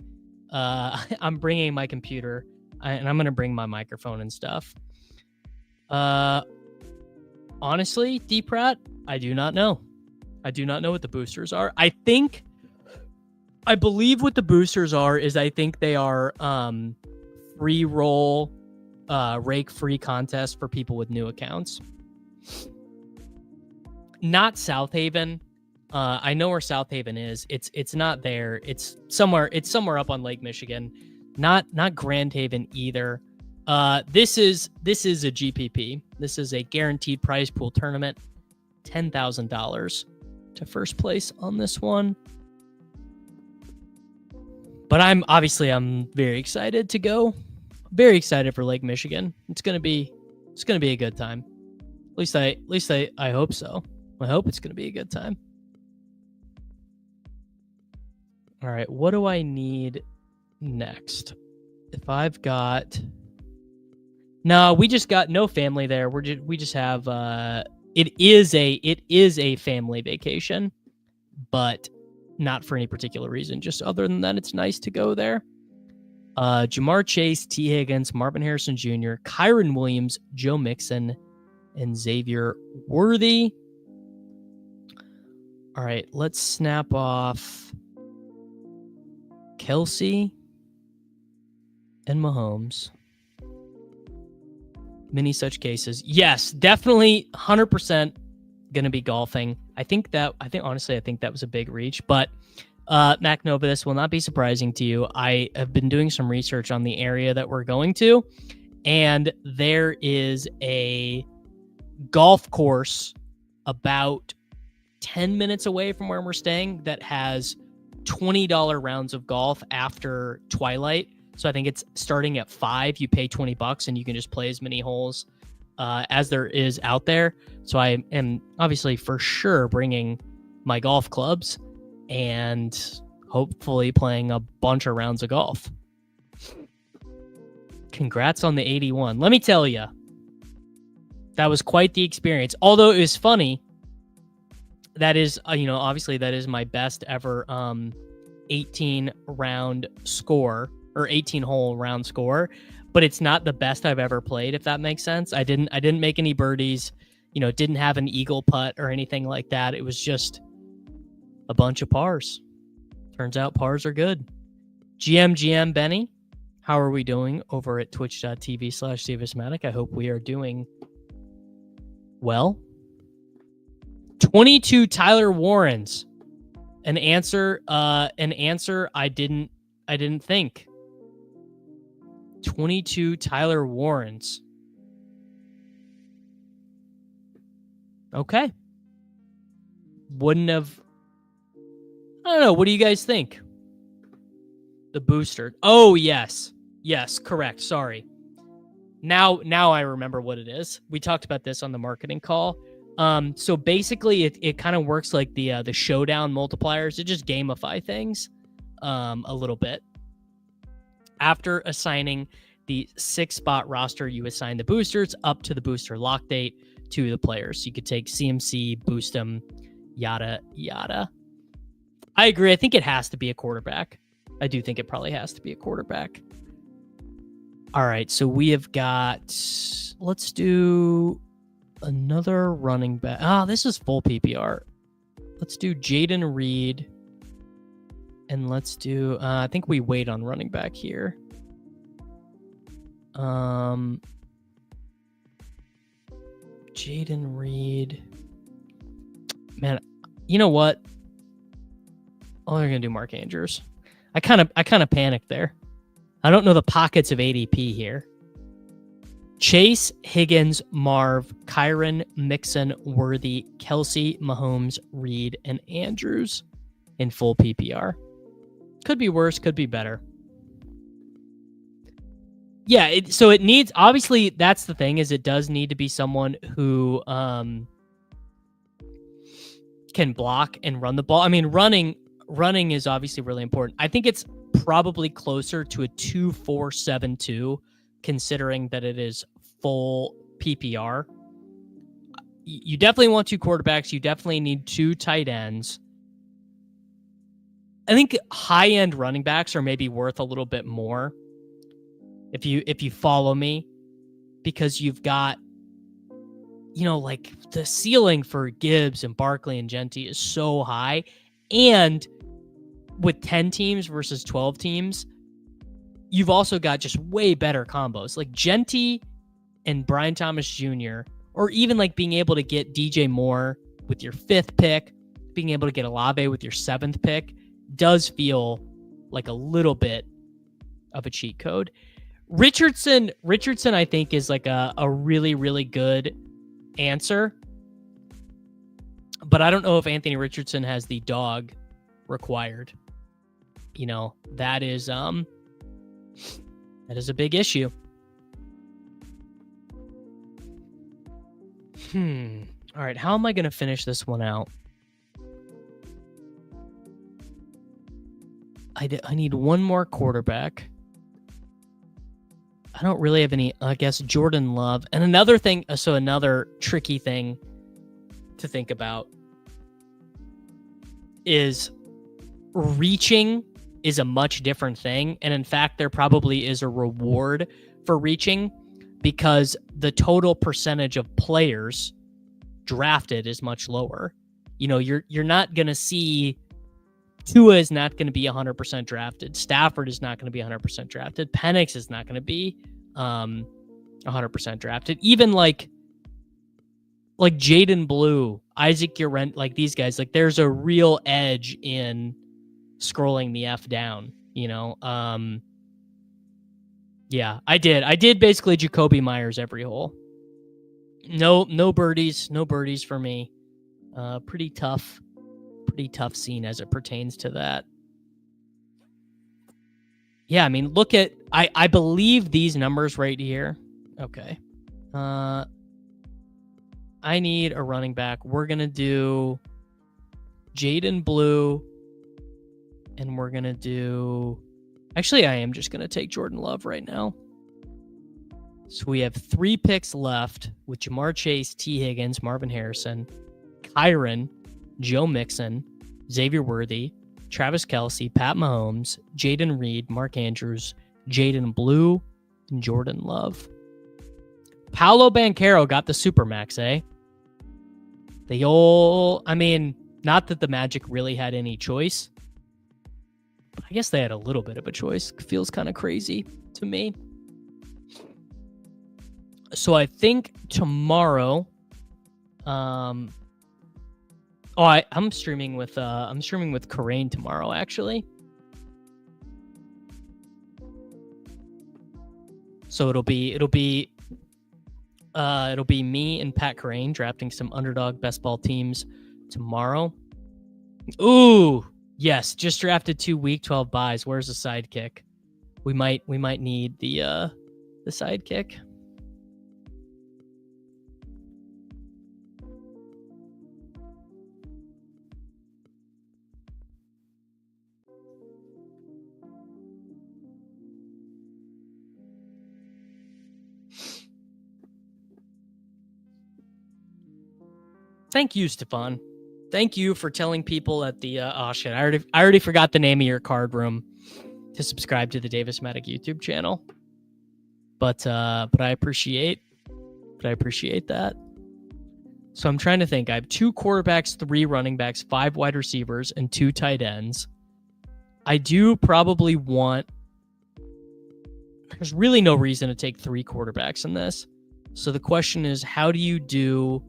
S1: my computer, and I'm gonna bring my microphone and stuff. Honestly, D-Prat, I do not know. I do not know what the boosters are. I believe what the boosters are is I think they are free roll, rake free contest for people with new accounts. Not South Haven. I know where South Haven is. It's not there. It's somewhere up on Lake Michigan. Not Grand Haven either. This is a GPP. This is a guaranteed prize pool tournament. $10,000 to first place on this one. But I'm very excited to go. Very excited for Lake Michigan. It's gonna be a good time. At least I hope so. I hope it's gonna be a good time. All right, what do I need next? If I've got... No, we just got no family there. We just have it is a family vacation, but not for any particular reason. Just other than that, it's nice to go there. Jamar Chase, T. Higgins, Marvin Harrison Jr., Kyron Williams, Joe Mixon, and Xavier Worthy. All right, let's snap off Kelsey and Mahomes. Many such cases. Yes, definitely 100% going to be golfing. I think honestly that was a big reach, but Mac Nova, this will not be surprising to you. I have been doing some research on the area that we're going to, and there is a golf course about 10 minutes away from where we're staying that has $20 rounds of golf after twilight. So I think it's starting at 5. You pay $20 and you can just play as many holes as there is out there. So I am obviously for sure bringing my golf clubs and hopefully playing a bunch of rounds of golf. Congrats on the 81. Let me tell you, that was quite the experience. Although it was funny, that is, obviously that is my best ever 18 round score. Or 18-hole round score, but it's not the best I've ever played, if that makes sense. I didn't make any birdies, didn't have an eagle putt or anything like that. It was just a bunch of pars. Turns out pars are good. GM Benny, how are we doing over at twitch.tv/DavisMatic? I hope we are doing well. 22 Tyler Warrens. An answer I didn't think. 22 Tyler Warrens. Okay. Wouldn't have... I don't know. What do you guys think? The booster. Oh, yes. Yes, correct. Sorry. Now I remember what it is. We talked about this on the marketing call. So basically, it kind of works like the showdown multipliers. It just gamify things. a little bit. After assigning the 6-spot roster, you assign the boosters up to the booster lock date to the players. So you could take CMC, boost them, yada, yada. I agree. I think it has to be a quarterback. I do think it probably has to be a quarterback. All right. So we have got, let's do another running back. This is full PPR. Let's do Jaden Reed. And let's do, I think we wait on running back here. Jaden Reed. Man, you know what? Oh, they're gonna do Mark Andrews. I kind of panicked there. I don't know the pockets of ADP here. Chase, Higgins, Marv, Kyron, Mixon, Worthy, Kelsey, Mahomes, Reed, and Andrews in full PPR. Could be worse, could be better. Yeah, so it needs, obviously, that's the thing, is it does need to be someone who can block and run the ball. I mean, running is obviously really important. I think it's probably closer to a 2-4-7-2, considering that it is full PPR. You definitely want 2 quarterbacks. You definitely need 2 tight ends. I think high-end running backs are maybe worth a little bit more if you follow me, because you've got, like the ceiling for Gibbs and Barkley and Genty is so high. And with 10 teams versus 12 teams, you've also got just way better combos. Like Genty and Brian Thomas Jr., or even like being able to get DJ Moore with your 5th pick, being able to get Olave with your 7th pick, does feel like a little bit of a cheat code. Richardson, I think, is like a really, really good answer. But I don't know if Anthony Richardson has the dog required. That is a big issue. All right, how am I going to finish this one out? I need one more quarterback. I don't really have any, I guess, Jordan Love. And another thing, so another tricky thing to think about is reaching is a much different thing. And in fact, there probably is a reward for reaching, because the total percentage of players drafted is much lower. You're not going to see Tua is not going to be 100% drafted. Stafford is not going to be 100% drafted. Penix is not going to be 100% drafted. Even like Jaden Blue, Isaac Urent, like these guys, like there's a real edge in scrolling the F down, Yeah, I did basically Jacoby Myers every hole. No birdies for me. Pretty tough scene as it pertains to that. Yeah, I mean, look at, I believe these numbers right here. Okay. I need a running back. We're going to do Jaden Blue, and we're going to do, actually, I am just going to take Jordan Love right now. So we have 3 picks left with Jamar Chase, T. Higgins, Marvin Harrison, Kyron, Joe Mixon, Xavier Worthy, Travis Kelce, Pat Mahomes, Jaden Reed, Mark Andrews, Jaden Blue, and Jordan Love. Paolo Banchero got the Supermax, eh? I mean, not that the Magic really had any choice, but I guess they had a little bit of a choice. Feels kind of crazy to me. So I think tomorrow, I'm streaming with Karain tomorrow, actually. So it'll be me and Pat Karain drafting some underdog best ball teams tomorrow. Ooh, yes, just drafted 2 week 12 buys. Where's the sidekick? We might need the sidekick. Thank you, Stefan. Thank you for telling people at the oh shit, I already forgot the name of your card room to subscribe to the Davis Medic YouTube channel. But I appreciate that. So I'm trying to think. I have 2 quarterbacks, 3 running backs, 5 wide receivers, and 2 tight ends. I do probably want... There's really no reason to take 3 quarterbacks in this. So the question is, how do you do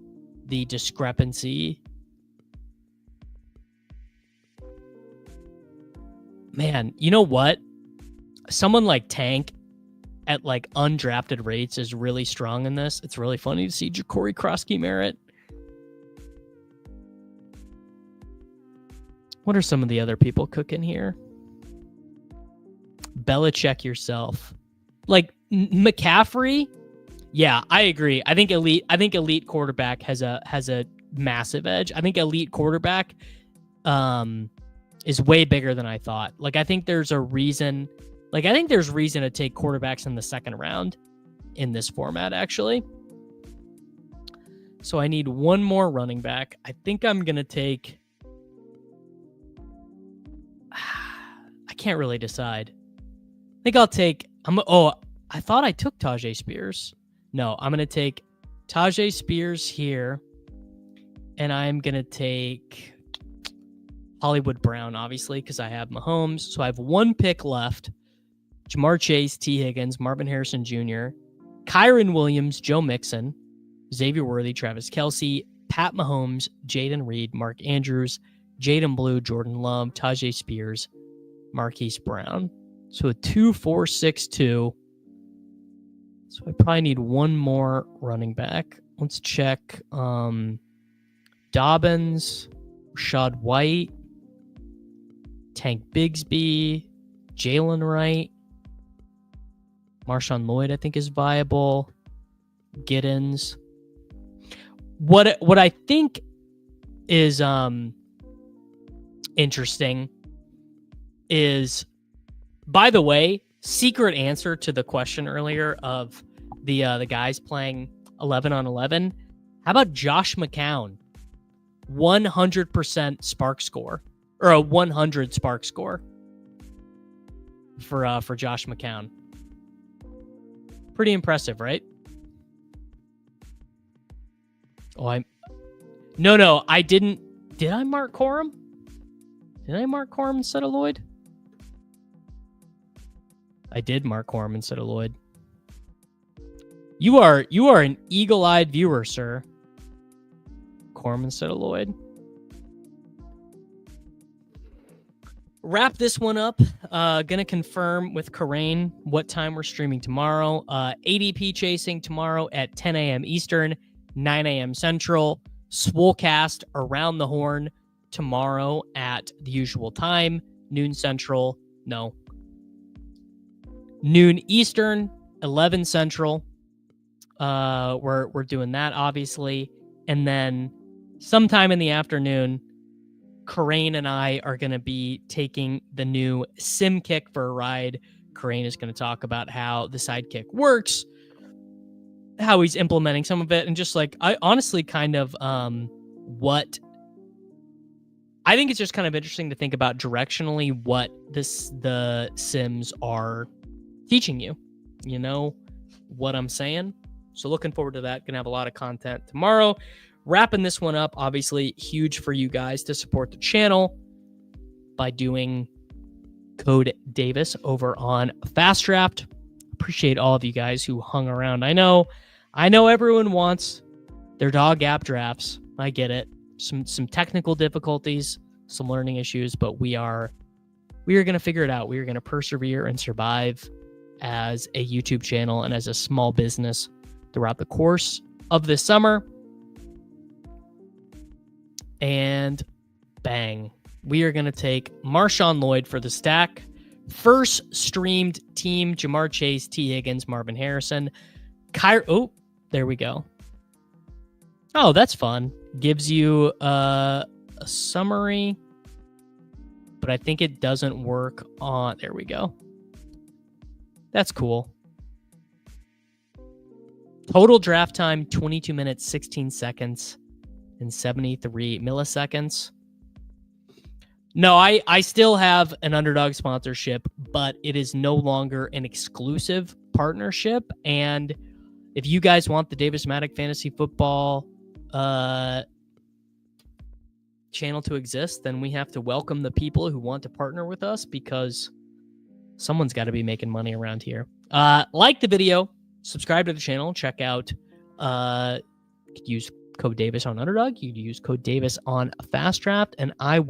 S1: the discrepancy? Man, you know what? Someone like Tank at like undrafted rates is really strong in this. It's really funny to see Ja'Cory Krosky-Merritt. What are some of the other people cooking here? Belichick yourself. Like McCaffrey? Yeah, I agree. I think elite quarterback has a massive edge. I think elite quarterback is way bigger than I thought. Like I think there's reason to take quarterbacks in the second round in this format, actually. So I need one more running back. I think I'm going to take... I can't really decide. I think I'll take... I thought I took Tajay Spears. No, I'm going to take Tajay Spears here. And I'm going to take Hollywood Brown, obviously, because I have Mahomes. So I have 1 pick left. Jamar Chase, T. Higgins, Marvin Harrison Jr., Kyron Williams, Joe Mixon, Xavier Worthy, Travis Kelce, Pat Mahomes, Jaden Reed, Mark Andrews, Jaden Blue, Jordan Love, Tajay Spears, Marquise Brown. So a 2-4-6-2. So I probably need one more running back. Let's check Dobbins, Rashad White, Tank Bigsby, Jalen Wright, Marshawn Lloyd, I think, is viable. Giddens. What I think is interesting is, by the way, secret answer to the question earlier of the guys playing 11 on 11. How about Josh McCown? 100% spark score, or a 100 spark score for Josh McCown. Pretty impressive, right? No, I didn't. Did I mark Corum? Did I mark Corum instead of Lloyd? I did mark Corum instead of Lloyd. You are an eagle-eyed viewer, sir. Corum instead of Lloyd. Wrap this one up. Gonna confirm with Karain what time we're streaming tomorrow. ADP chasing tomorrow at 10 a.m. Eastern, 9 a.m. Central. Swolecast around the horn tomorrow at the usual time, noon Central. No. Noon Eastern, 11 Central. We're doing that, obviously. And then sometime in the afternoon, Karain and I are going to be taking the new SimKick for a ride. Karain is going to talk about how the Sidekick works, how he's implementing some of it, and just like, I honestly kind of what I think it's just kind of interesting to think about directionally what the Sims are teaching you. You know what I'm saying? So looking forward to that. Gonna have a lot of content tomorrow. Wrapping this one up, obviously huge for you guys to support the channel by doing code Davis over on Fast Draft. Appreciate all of you guys who hung around. I know everyone wants their dog app drafts. I get it. Some technical difficulties, some learning issues, but we are going to figure it out. We are going to persevere and survive as a YouTube channel and as a small business throughout the course of this summer. And bang, we are going to take Marshawn Lloyd for the stack. First streamed team, Jamar Chase, T. Higgins, Marvin Harrison. Oh, there we go. Oh, that's fun. Gives you a summary, but I think it doesn't work on... There we go. That's cool. Total draft time, 22 minutes, 16 seconds. 173 milliseconds. No, I still have an Underdog sponsorship, but it is no longer an exclusive partnership. And if you guys want the Davis Maddock Fantasy Football channel to exist, then we have to welcome the people who want to partner with us, because someone's got to be making money around here. Like the video, subscribe to the channel, check out, you could use code Davis on Underdog, you could use code Davis on Fast Draft, and I will